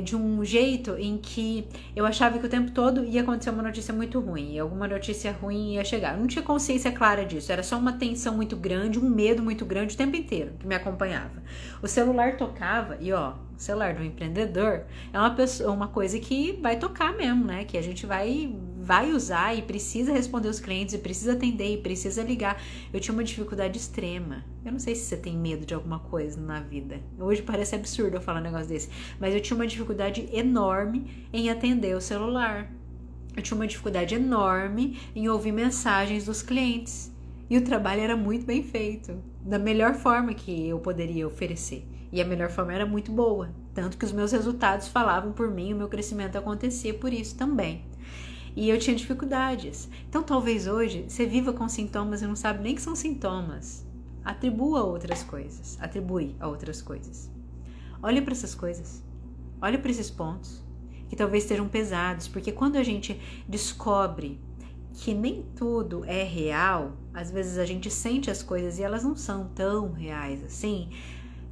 de um jeito em que eu achava que o tempo todo ia acontecer uma notícia muito ruim, e alguma notícia ruim ia chegar. Eu não tinha consciência clara disso, era só uma tensão muito grande, um medo muito grande o tempo inteiro que me acompanhava. O celular tocava, e ó, o celular do empreendedor é uma coisa que vai tocar mesmo, né? Que a gente vai usar e precisa responder os clientes, e precisa atender, e precisa ligar. Eu tinha uma dificuldade extrema. Eu não sei se você tem medo de alguma coisa na vida. Hoje parece absurdo eu falar um negócio desse, mas eu tinha uma dificuldade enorme em atender o celular. Eu tinha uma dificuldade enorme em ouvir mensagens dos clientes. E o trabalho era muito bem feito, da melhor forma que eu poderia oferecer. E a melhor forma era muito boa. Tanto que os meus resultados falavam por mim, o meu crescimento acontecia por isso também. E eu tinha dificuldades. Então talvez hoje você viva com sintomas e não sabe nem que são sintomas. Atribui a outras coisas. Olhe para essas coisas. Olhe para esses pontos que talvez estejam pesados. Porque quando a gente descobre que nem tudo é real, às vezes a gente sente as coisas e elas não são tão reais assim,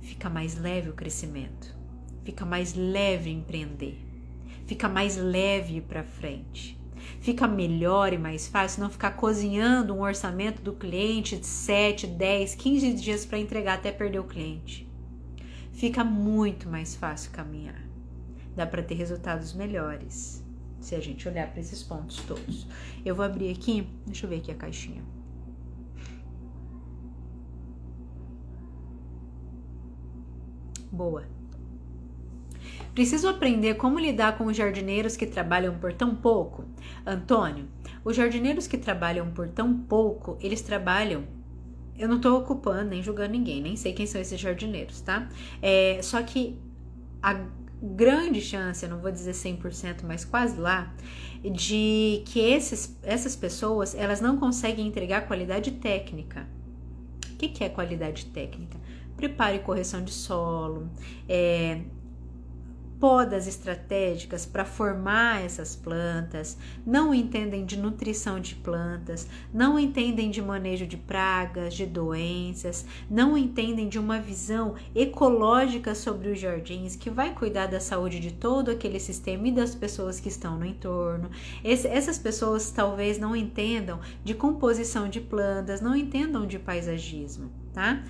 fica mais leve o crescimento, fica mais leve empreender, fica mais leve ir para frente, fica melhor e mais fácil não ficar cozinhando um orçamento do cliente de 7, 10, 15 dias para entregar até perder o cliente. Fica muito mais fácil caminhar, dá para ter resultados melhores se a gente olhar para esses pontos todos. Eu vou abrir aqui, deixa eu ver aqui a caixinha. Boa. Preciso aprender como lidar com os jardineiros que trabalham por tão pouco. Antônio, os jardineiros que trabalham por tão pouco, eles trabalham... Eu não estou ocupando, nem julgando ninguém, nem sei quem são esses jardineiros, tá? Só que a grande chance, eu não vou dizer 100%, mas quase lá, de que essas pessoas, elas não conseguem entregar qualidade técnica. O que é qualidade técnica? Preparo e correção de solo, podas estratégicas para formar essas plantas, não entendem de nutrição de plantas, não entendem de manejo de pragas, de doenças, não entendem de uma visão ecológica sobre os jardins que vai cuidar da saúde de todo aquele sistema e das pessoas que estão no entorno. Essas pessoas talvez não entendam de composição de plantas, não entendam de paisagismo, tá?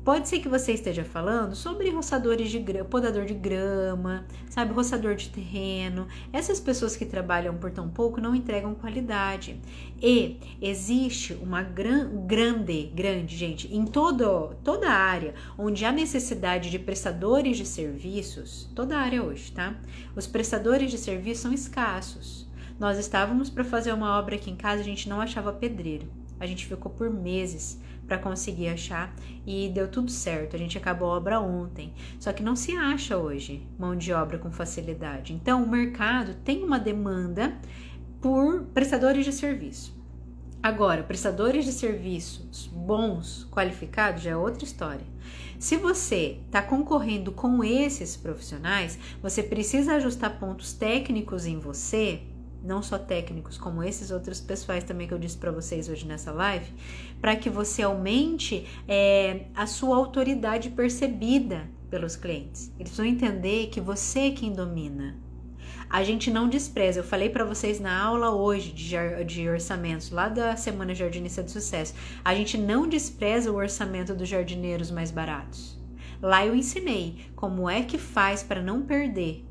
Pode ser que você esteja falando sobre roçadores de grama, podador de grama, sabe, roçador de terreno. Essas pessoas que trabalham por tão pouco não entregam qualidade. E existe uma grande, gente, em toda a área onde há necessidade de prestadores de serviços, toda a área hoje, tá? Os prestadores de serviços são escassos. Nós estávamos para fazer uma obra aqui em casa, a gente não achava pedreiro. A gente ficou por meses para conseguir achar e deu tudo certo. A gente acabou a obra ontem. Só que não se acha hoje mão de obra com facilidade. Então, o mercado tem uma demanda por prestadores de serviço. Agora, prestadores de serviços bons, qualificados, já é outra história. Se você está concorrendo com esses profissionais, você precisa ajustar pontos técnicos em você, não só técnicos, como esses outros pessoais também que eu disse para vocês hoje nessa live, para que você aumente a sua autoridade percebida pelos clientes. Eles vão entender que você é quem domina. A gente não despreza, eu falei para vocês na aula hoje de orçamentos, lá da Semana Jardinista de Sucesso, a gente não despreza o orçamento dos jardineiros mais baratos. Lá eu ensinei como é que faz para não perder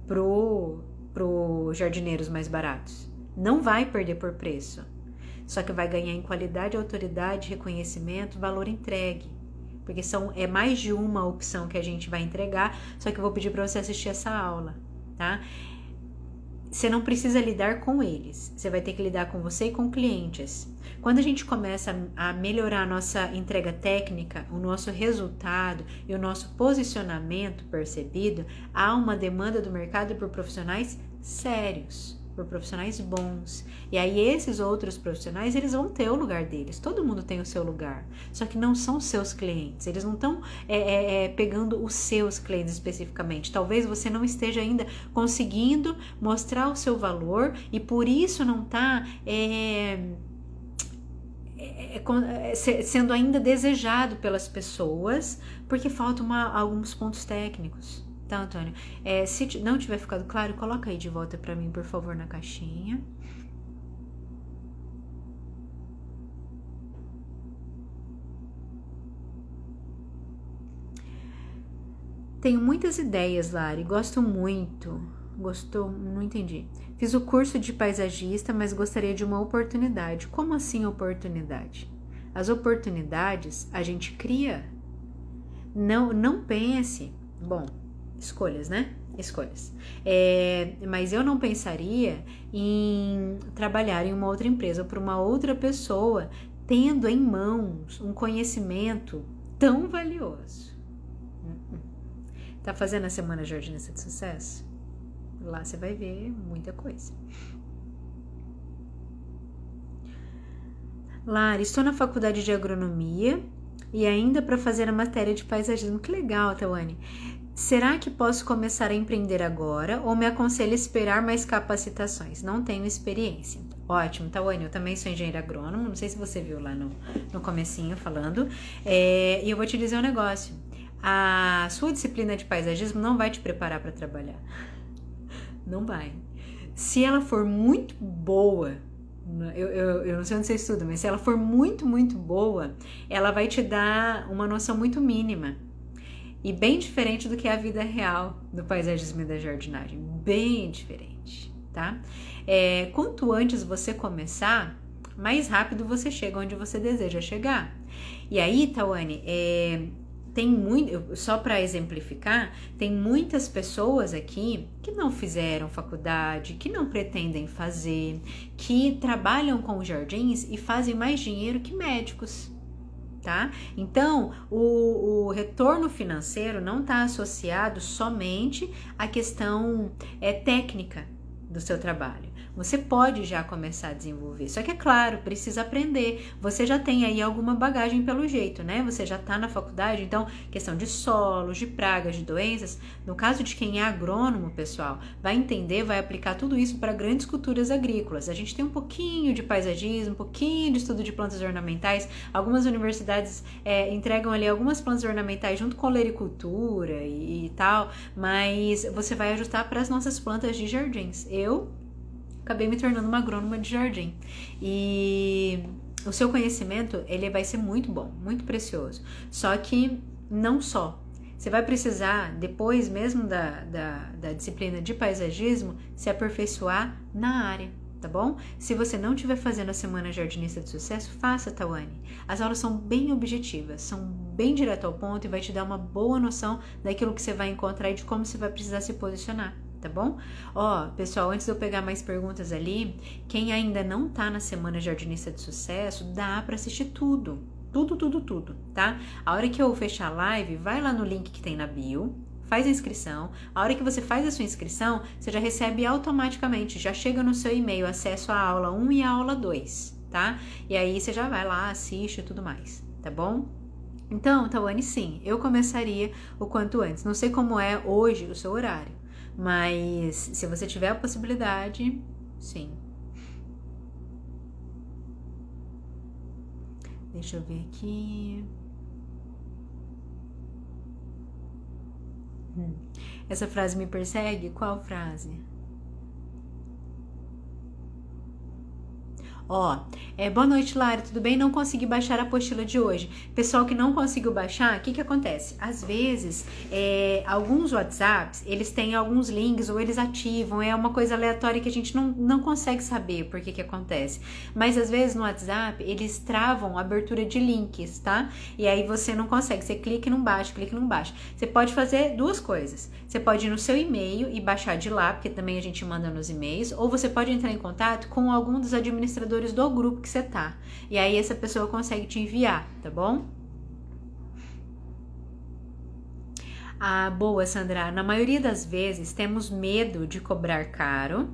pro jardineiros mais baratos. Não vai perder por preço, só que vai ganhar em qualidade, autoridade, reconhecimento, valor entregue. porque é mais de uma opção que a gente vai entregar, só que eu vou pedir para você assistir essa aula, tá? Você não precisa lidar com eles, você vai ter que lidar com você e com clientes. Quando a gente começa a melhorar a nossa entrega técnica, o nosso resultado e o nosso posicionamento percebido, há uma demanda do mercado por profissionais sérios, por profissionais bons. E aí esses outros profissionais, eles vão ter o lugar deles. Todo mundo tem o seu lugar. Só que não são seus clientes. Eles não estão pegando os seus clientes especificamente. Talvez você não esteja ainda conseguindo mostrar o seu valor e por isso não está sendo ainda desejado pelas pessoas, porque faltam alguns pontos técnicos. Tá, Antônio? Se não tiver ficado claro, coloca aí de volta para mim, por favor, na caixinha. Tenho muitas ideias, Lari. Gosto muito. Gostou? Não entendi. Fiz o curso de paisagista, mas gostaria de uma oportunidade. Como assim oportunidade? As oportunidades a gente cria. Não pense. Bom, escolhas, né? Escolhas. Mas eu não pensaria em trabalhar em uma outra empresa ou para uma outra pessoa tendo em mãos um conhecimento tão valioso. Tá fazendo a Semana Jardinista de Sucesso? Lá você vai ver muita coisa. Lara, estou na faculdade de agronomia e ainda para fazer a matéria de paisagismo. Que legal, Tawane. Será que posso começar a empreender agora ou me aconselha esperar mais capacitações? Não tenho experiência. Ótimo, Tawane, eu também sou engenheira agrônomo, não sei se você viu lá no comecinho falando. E eu vou te dizer um negócio. A sua disciplina de paisagismo não vai te preparar para trabalhar. Não vai. Se ela for muito boa, eu não sei onde você estuda, mas se ela for muito, muito boa, ela vai te dar uma noção muito mínima. E bem diferente do que é a vida real do paisagismo e da jardinagem. Bem diferente, tá? Quanto antes você começar, mais rápido você chega onde você deseja chegar. E aí, Tawane, tem muito, só para exemplificar, tem muitas pessoas aqui que não fizeram faculdade, que não pretendem fazer, que trabalham com jardins e fazem mais dinheiro que médicos. Tá? Então, o retorno financeiro não está associado somente à questão técnica do seu trabalho. Você pode já começar a desenvolver, só que é claro, precisa aprender. Você já tem aí alguma bagagem pelo jeito, né? Você já está na faculdade, então questão de solos, de pragas, de doenças. No caso de quem é agrônomo, pessoal, vai entender, vai aplicar tudo isso para grandes culturas agrícolas. A gente tem um pouquinho de paisagismo, um pouquinho de estudo de plantas ornamentais. Algumas universidades entregam ali algumas plantas ornamentais junto com olericultura e tal, mas você vai ajustar para as nossas plantas de jardins. Eu acabei me tornando uma agrônoma de jardim. E o seu conhecimento, ele vai ser muito bom, muito precioso. Só que não só. Você vai precisar, depois mesmo da disciplina de paisagismo, se aperfeiçoar na área, tá bom? Se você não estiver fazendo a Semana Jardinista de Sucesso, faça, Tawane. As aulas são bem objetivas, são bem direto ao ponto e vai te dar uma boa noção daquilo que você vai encontrar e de como você vai precisar se posicionar. Tá bom? Pessoal, antes de eu pegar mais perguntas ali, quem ainda não tá na Semana Jardinista de Sucesso, dá para assistir tudo, tá? A hora que eu fechar a live, vai lá no link que tem na bio, faz a inscrição. A hora que você faz a sua inscrição, você já recebe automaticamente, já chega no seu e-mail acesso à aula 1 e à aula 2, tá? E aí você já vai lá, assiste e tudo mais, tá bom? Então, Tawane, sim, eu começaria o quanto antes. Não sei como é hoje o seu horário, mas se você tiver a possibilidade, sim. Deixa eu ver aqui. Essa frase me persegue? Qual frase? Ó, boa noite, Lara, tudo bem? Não consegui baixar a apostila de hoje. Pessoal que não conseguiu baixar, o que acontece? Às vezes, alguns WhatsApps, eles têm alguns links ou eles ativam, é uma coisa aleatória que a gente não consegue saber por que acontece. Mas às vezes no WhatsApp, eles travam a abertura de links, tá? E aí você não consegue, você clica e não baixa, clica e não baixa. Você pode fazer duas coisas. Você pode ir no seu e-mail e baixar de lá, porque também a gente manda nos e-mails, ou você pode entrar em contato com algum dos administradores do grupo que você tá. E aí essa pessoa consegue te enviar, tá bom? Ah, boa, Sandra. Na maioria das vezes temos medo de cobrar caro,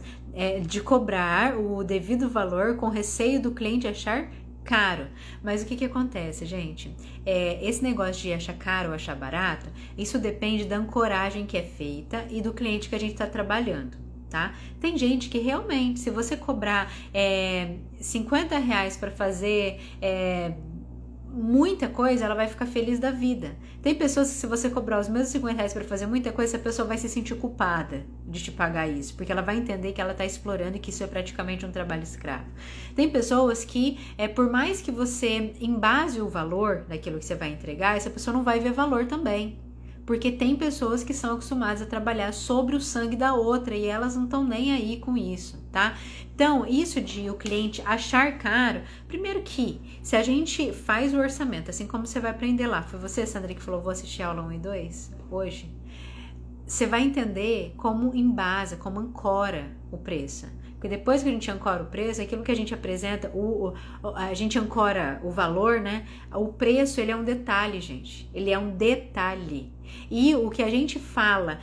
de cobrar o devido valor com receio do cliente achar caro. Mas o que acontece, gente? Esse negócio de achar caro ou achar barato, isso depende da ancoragem que é feita e do cliente que a gente está trabalhando. Tá? Tem gente que realmente, se você cobrar R$50 para fazer muita coisa, ela vai ficar feliz da vida. Tem pessoas que se você cobrar os mesmos R$50 para fazer muita coisa, a pessoa vai se sentir culpada de te pagar isso, porque ela vai entender que ela está explorando e que isso é praticamente um trabalho escravo. Tem pessoas que, por mais que você embase o valor daquilo que você vai entregar, essa pessoa não vai ver valor também. Porque tem pessoas que são acostumadas a trabalhar sobre o sangue da outra e elas não estão nem aí com isso, tá? Então, isso de o cliente achar caro, primeiro que, se a gente faz o orçamento, assim como você vai aprender lá, foi você, Sandra, que falou, vou assistir a aula 1 e 2 hoje, você vai entender como embasa, como ancora o preço. Porque depois que a gente ancora o preço, aquilo que a gente apresenta, a gente ancora o valor, né? O preço, ele é um detalhe, gente. Ele é um detalhe. E o que a gente fala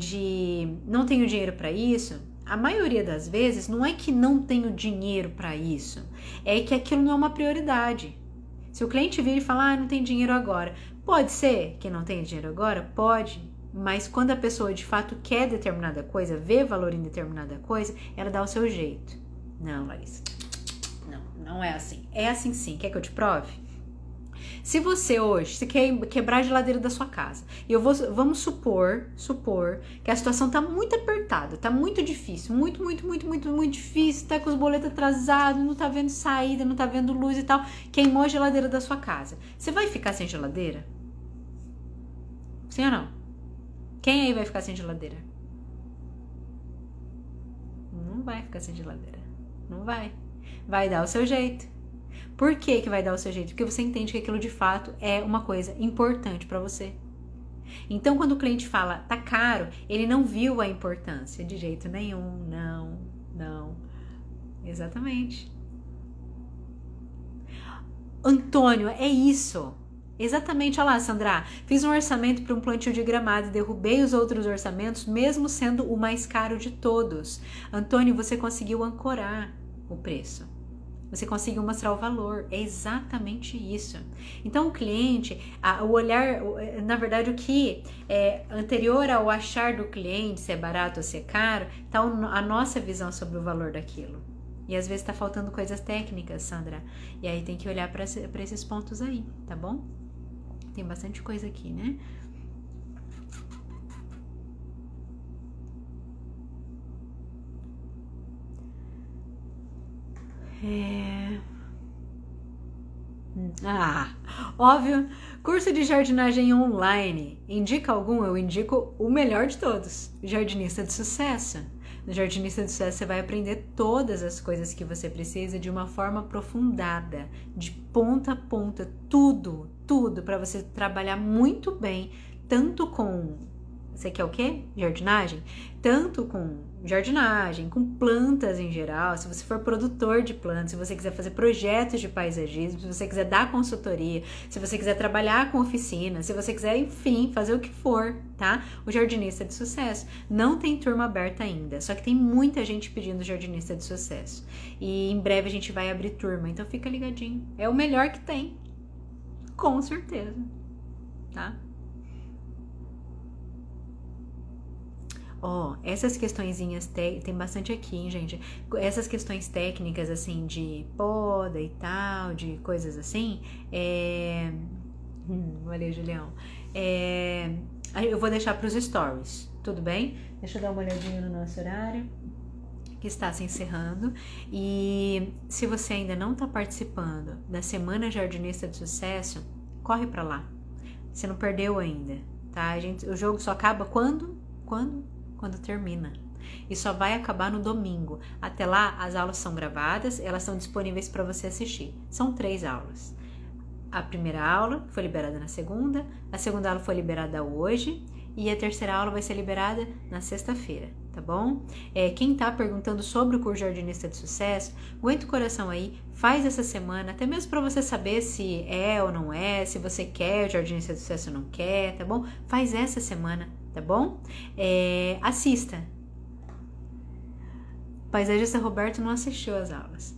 de não tenho dinheiro para isso, a maioria das vezes não é que não tenho dinheiro para isso, é que aquilo não é uma prioridade. Se o cliente vir e falar, não tem dinheiro agora, pode ser que não tenha dinheiro agora? Pode. Mas quando a pessoa de fato quer determinada coisa, vê valor em determinada coisa, ela dá o seu jeito. Não, Larissa, não é assim. É assim sim. Quer que eu te prove? Se você hoje, se quer quebrar a geladeira da sua casa, e vamos supor que a situação tá muito apertada, tá muito difícil, muito difícil, tá com os boletos atrasados, não tá vendo saída, não tá vendo luz e tal, queimou a geladeira da sua casa. Você vai ficar sem geladeira? Sim ou não? Quem aí vai ficar sem geladeira? Não vai ficar sem geladeira. Não vai. Vai dar o seu jeito. Por que vai dar o seu jeito? Porque você entende que aquilo de fato é uma coisa importante para você. Então, quando o cliente fala, tá caro, ele não viu a importância de jeito nenhum. Não. Exatamente. Antônio, é isso. Exatamente, olha lá, Sandra, fiz um orçamento para um plantio de gramado e derrubei os outros orçamentos, mesmo sendo o mais caro de todos. Antônio, você conseguiu ancorar o preço. Você conseguiu mostrar o valor. É exatamente isso. Então, o cliente, o olhar, na verdade, o que é anterior ao achar do cliente se é barato ou se é caro, está a nossa visão sobre o valor daquilo. E às vezes está faltando coisas técnicas, Sandra. E aí tem que olhar para esses pontos aí, tá bom? Tem bastante coisa aqui, né? Óbvio. Curso de jardinagem online. Indica algum? Eu indico o melhor de todos. Jardinista de Sucesso. No Jardinista de Sucesso você vai aprender todas as coisas que você precisa de uma forma aprofundada, de ponta a ponta, tudo para você trabalhar muito bem, tanto com... Você quer o quê? Jardinagem? Tanto com jardinagem, com plantas em geral, se você for produtor de plantas, se você quiser fazer projetos de paisagismo, se você quiser dar consultoria, se você quiser trabalhar com oficina, se você quiser, enfim, fazer o que for, tá? O Jardinista de Sucesso. Não tem turma aberta ainda, só que tem muita gente pedindo Jardinista de Sucesso. E em breve a gente vai abrir turma, então fica ligadinho. É o melhor que tem, com certeza, tá? Essas questõezinhas tem bastante aqui, hein, gente? Essas questões técnicas, assim, de poda e tal, de coisas assim, valeu, Julião. Eu vou deixar para os stories, tudo bem? Deixa eu dar uma olhadinha no nosso horário. está se encerrando, e se você ainda não está participando da Semana Jardinista de Sucesso, corre para lá. Você não perdeu ainda, tá? O jogo só acaba quando termina. E só vai acabar no domingo. Até lá, as aulas são gravadas, elas estão disponíveis para você assistir. São 3 aulas. A primeira aula foi liberada na segunda, a segunda aula foi liberada hoje e a terceira aula vai ser liberada na sexta-feira, tá bom? Quem tá perguntando sobre o curso Jardinista de Sucesso, aguenta o coração aí, faz essa semana, até mesmo para você saber se é ou não é, se você quer o Jardinista de Sucesso ou não quer, tá bom? Faz essa semana, tá bom? Assista. O paisagista Roberto não assistiu às aulas.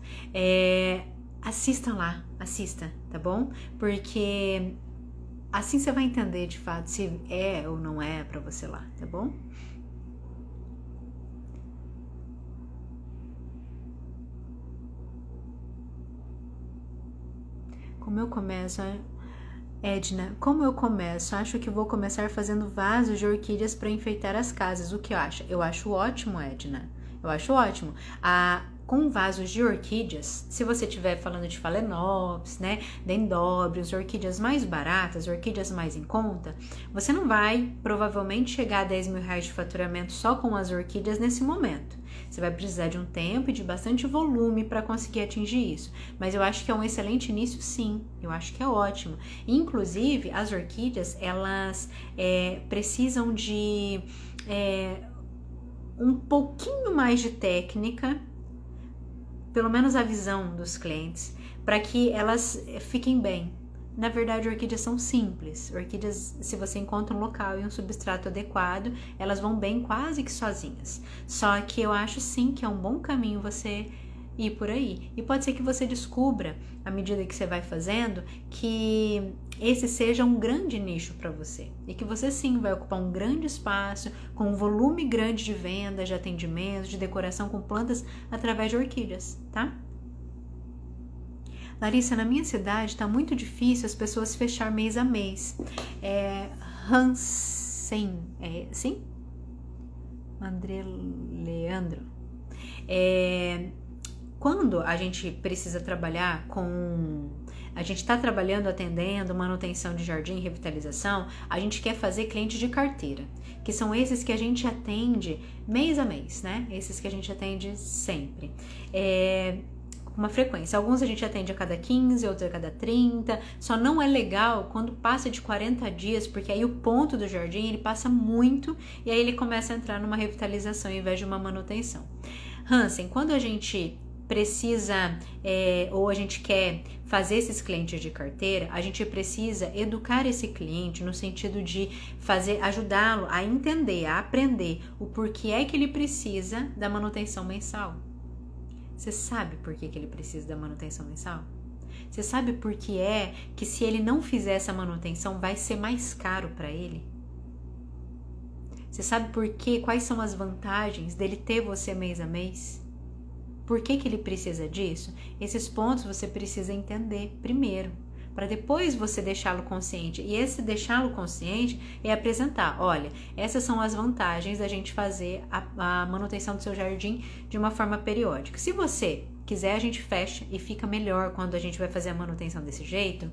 Assista lá, assista, tá bom? Porque assim você vai entender de fato se é ou não é pra você lá, tá bom? Como eu começo, Edna, como eu começo? Acho que vou começar fazendo vasos de orquídeas para enfeitar as casas. O que eu acho? Eu acho ótimo, Edna. Eu acho ótimo. Com vasos de orquídeas, se você estiver falando de phalaenopsis, né, dendróbios, orquídeas mais baratas, orquídeas mais em conta, você não vai provavelmente chegar a 10 mil reais de faturamento só com as orquídeas nesse momento. Você vai precisar de um tempo e de bastante volume para conseguir atingir isso. Mas eu acho que é um excelente início, sim. Eu acho que é ótimo. Inclusive, as orquídeas, elas precisam de um pouquinho mais de técnica, pelo menos a visão dos clientes, para que elas fiquem bem. Na verdade, orquídeas são simples. Orquídeas, se você encontra um local e um substrato adequado, elas vão bem quase que sozinhas. Só que eu acho sim que é um bom caminho você ir por aí. E pode ser que você descubra, à medida que você vai fazendo, que esse seja um grande nicho para você. E que você sim vai ocupar um grande espaço, com um volume grande de vendas, de atendimentos, de decoração com plantas através de orquídeas, tá? Larissa, na minha cidade está muito difícil as pessoas fechar mês a mês. Hansen, sim? André Leandro. Quando a gente precisa trabalhar a gente está trabalhando, atendendo, manutenção de jardim, revitalização, a gente quer fazer clientes de carteira, que são esses que a gente atende mês a mês, né? Esses que a gente atende sempre. Uma frequência. Alguns a gente atende a cada 15, outros a cada 30. Só não é legal quando passa de 40 dias, porque aí o ponto do jardim ele passa muito e aí ele começa a entrar numa revitalização em vez de uma manutenção. Hansen, quando a gente precisa ou a gente quer fazer esses clientes de carteira, a gente precisa educar esse cliente no sentido de ajudá-lo a entender, a aprender o porquê é que ele precisa da manutenção mensal. Você sabe por que ele precisa da manutenção mensal? Você sabe por que é que se ele não fizer essa manutenção vai ser mais caro para ele? Você sabe por quê? Quais são as vantagens dele ter você mês a mês? Por que ele precisa disso? Esses pontos você precisa entender primeiro, para depois você deixá-lo consciente. E esse deixá-lo consciente é apresentar, olha, essas são as vantagens da gente fazer a manutenção do seu jardim de uma forma periódica. Se você quiser, a gente fecha e fica melhor quando a gente vai fazer a manutenção desse jeito,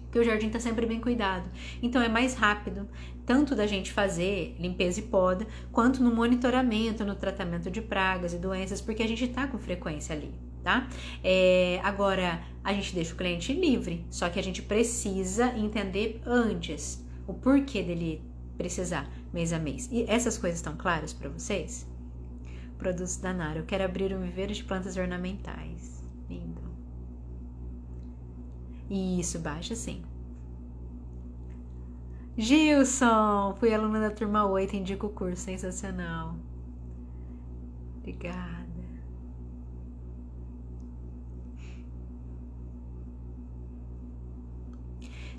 porque o jardim está sempre bem cuidado. Então é mais rápido, tanto da gente fazer limpeza e poda, quanto no monitoramento, no tratamento de pragas e doenças, porque a gente está com frequência ali, tá? Agora, a gente deixa o cliente livre, só que a gente precisa entender antes o porquê dele precisar mês a mês. E essas coisas estão claras para vocês? Produtos da Nara. Eu quero abrir um viveiro de plantas ornamentais. Lindo. Isso, baixa sim. Gilson, fui aluna da turma 8, indico o curso, sensacional. Obrigada.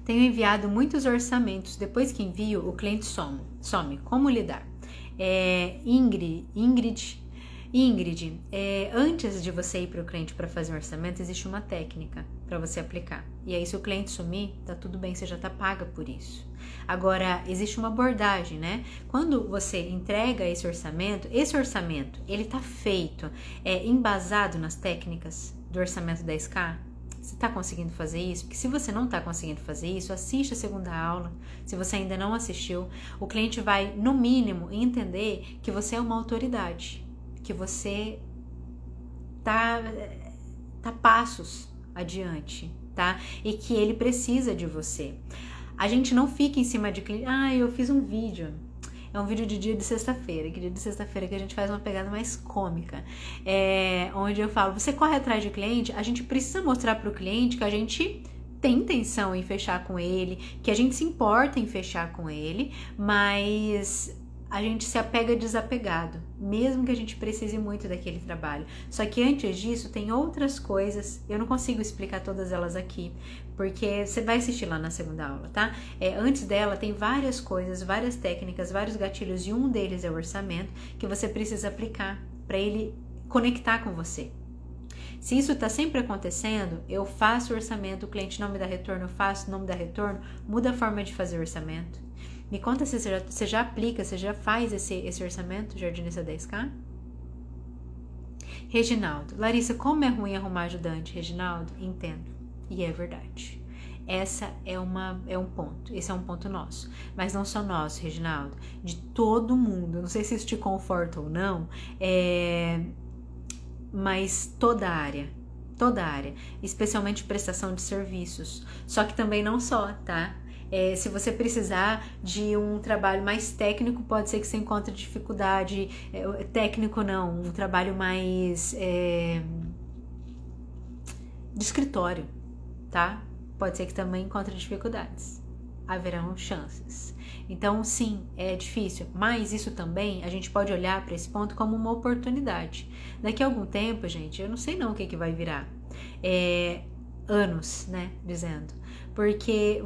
Tenho enviado muitos orçamentos, depois que envio, o cliente some. Como lidar? Ingrid, Ingrid, antes de você ir para o cliente para fazer um orçamento, existe uma técnica para você aplicar. E aí, se o cliente sumir, tá tudo bem, você já tá paga por isso. Agora, existe uma abordagem, né? Quando você entrega esse orçamento, ele tá feito, embasado nas técnicas do orçamento 10K? Você está conseguindo fazer isso? Porque se você não está conseguindo fazer isso, assiste a segunda aula. Se você ainda não assistiu, o cliente vai, no mínimo, entender que você é uma autoridade, que você tá passos adiante, tá? E que ele precisa de você. A gente não fica em cima de cliente. Eu fiz um vídeo. É um vídeo de dia de sexta-feira, que dia de sexta-feira que a gente faz uma pegada mais cômica, onde eu falo, você corre atrás de cliente, a gente precisa mostrar para o cliente que a gente tem intenção em fechar com ele, que a gente se importa em fechar com ele, mas a gente se apega desapegado, mesmo que a gente precise muito daquele trabalho. Só que antes disso tem outras coisas, eu não consigo explicar todas elas aqui, porque você vai assistir lá na segunda aula, tá? Antes dela tem várias coisas, várias técnicas, vários gatilhos, e um deles é o orçamento, que você precisa aplicar para ele conectar com você. Se isso está sempre acontecendo, eu faço o orçamento, o cliente não me dá retorno, eu faço, não me dá retorno, muda a forma de fazer o orçamento. Me conta se você já aplica, você já faz esse orçamento, Jardinista 10K? Reginaldo, Larissa, como é ruim arrumar ajudante? Reginaldo, entendo. E é verdade. Esse é um ponto nosso. Mas não só nosso, Reginaldo, de todo mundo. Não sei se isso te conforta ou não, mas toda a área, especialmente prestação de serviços. Só que também não só, tá? Se você precisar de um trabalho mais técnico, pode ser que você encontre dificuldade. Técnico não, um trabalho mais de escritório, tá? Pode ser que também encontre dificuldades. Haverão chances. Então, sim, é difícil, mas isso também a gente pode olhar para esse ponto como uma oportunidade. Daqui a algum tempo, gente, eu não sei não o que vai virar. Anos, né, dizendo, porque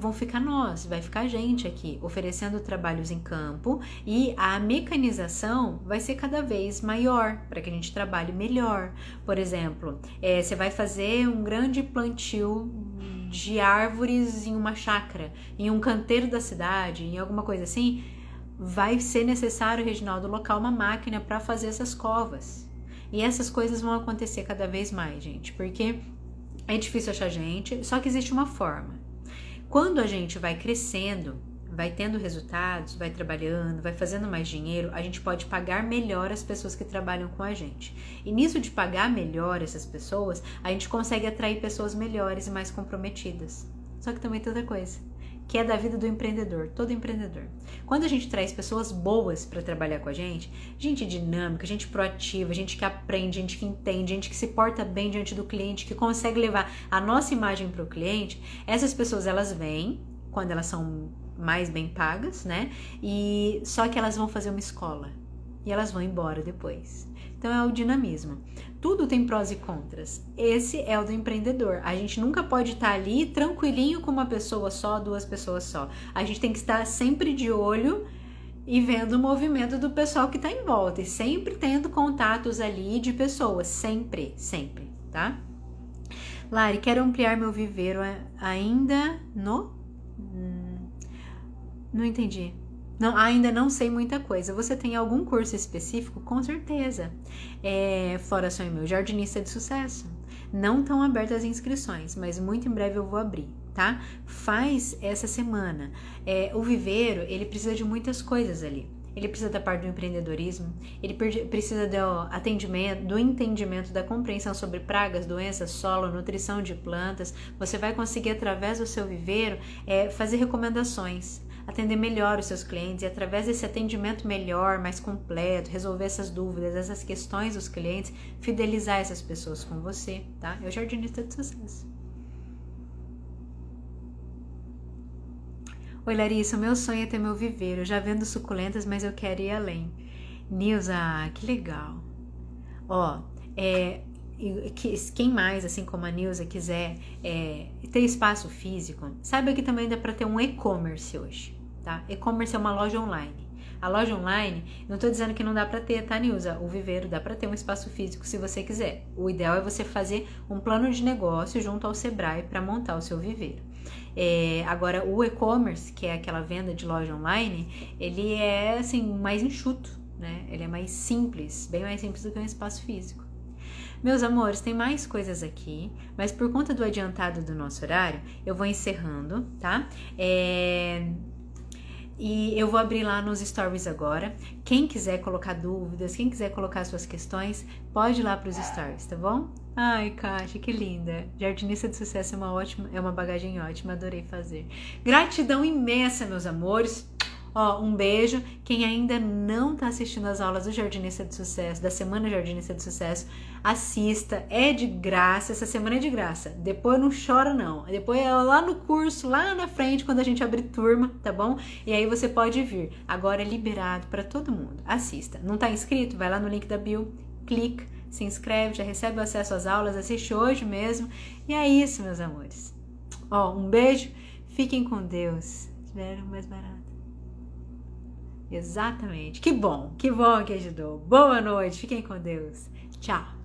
vai ficar gente aqui oferecendo trabalhos em campo, e a mecanização vai ser cada vez maior para que a gente trabalhe melhor. Por exemplo, você vai fazer um grande plantio de árvores em uma chácara, em um canteiro da cidade, em alguma coisa assim, vai ser necessário, Reginaldo, locar uma máquina para fazer essas covas. E essas coisas vão acontecer cada vez mais, gente, porque é difícil achar gente, só que existe uma forma. Quando a gente vai crescendo, vai tendo resultados, vai trabalhando, vai fazendo mais dinheiro, a gente pode pagar melhor as pessoas que trabalham com a gente. E nisso de pagar melhor essas pessoas, a gente consegue atrair pessoas melhores e mais comprometidas. Só que também tem outra coisa, que é da vida do empreendedor, todo empreendedor. Quando a gente traz pessoas boas para trabalhar com a gente dinâmica, gente proativa, gente que aprende, gente que entende, gente que se porta bem diante do cliente, que consegue levar a nossa imagem para o cliente, essas pessoas, elas vêm quando elas são mais bem pagas, né? E só que elas vão fazer uma escola e elas vão embora depois. Então é o dinamismo. Tudo tem prós e contras. Esse é o do empreendedor. A gente nunca pode estar ali tranquilinho com uma pessoa só, duas pessoas só. A gente tem que estar sempre de olho e vendo o movimento do pessoal que está em volta. E sempre tendo contatos ali de pessoas. Sempre, tá? Lari, quero ampliar meu viveiro ainda no... Não entendi. Não, ainda não sei muita coisa. Você tem algum curso específico? Com certeza. Floração e meu jardinista de sucesso. Não estão abertas as inscrições, mas muito em breve eu vou abrir, tá? Faz essa semana. O viveiro, ele precisa de muitas coisas ali. Ele precisa da parte do empreendedorismo, ele precisa do atendimento, do entendimento, da compreensão sobre pragas, doenças, solo, nutrição de plantas. Você vai conseguir, através do seu viveiro, fazer recomendações, atender melhor os seus clientes, e através desse atendimento melhor, mais completo, resolver essas dúvidas, essas questões dos clientes, fidelizar essas pessoas com você, tá? É o jardinista de sucesso. Oi, Larissa, o meu sonho é ter meu viveiro. Eu já vendo suculentas, mas eu quero ir além. Nilza, que legal. Quem mais, assim como a Nilza, quiser ter espaço físico, saiba que também dá para ter um e-commerce hoje, tá? E-commerce é uma loja online. A loja online, não tô dizendo que não dá para ter, tá, Nilza? O viveiro dá para ter um espaço físico se você quiser. O ideal é você fazer um plano de negócio junto ao Sebrae para montar o seu viveiro. Agora, o e-commerce, que é aquela venda de loja online, ele é, assim, mais enxuto, né? Ele é mais simples, bem mais simples do que um espaço físico. Meus amores, tem mais coisas aqui, mas por conta do adiantado do nosso horário, eu vou encerrando, tá? E eu vou abrir lá nos stories agora. Quem quiser colocar dúvidas, quem quiser colocar suas questões, pode ir lá para os stories, tá bom? Ai, Kátia, que linda. Jardinista de sucesso é uma bagagem ótima, adorei fazer. Gratidão imensa, meus amores. Ó, um beijo. Quem ainda não tá assistindo as aulas do Jardinista de Sucesso, da Semana Jardinista de Sucesso, assista. É de graça, essa semana é de graça. Depois não chora, não. Depois é lá no curso, lá na frente, quando a gente abrir turma, tá bom? E aí você pode vir. Agora é liberado para todo mundo. Assista. Não tá inscrito? Vai lá no link da bio, clica, se inscreve, já recebe o acesso às aulas, assiste hoje mesmo. E é isso, meus amores. Ó, um beijo. Fiquem com Deus. Tiveram mais barato. Exatamente. Que bom que ajudou. Boa noite. Fiquem com Deus. Tchau.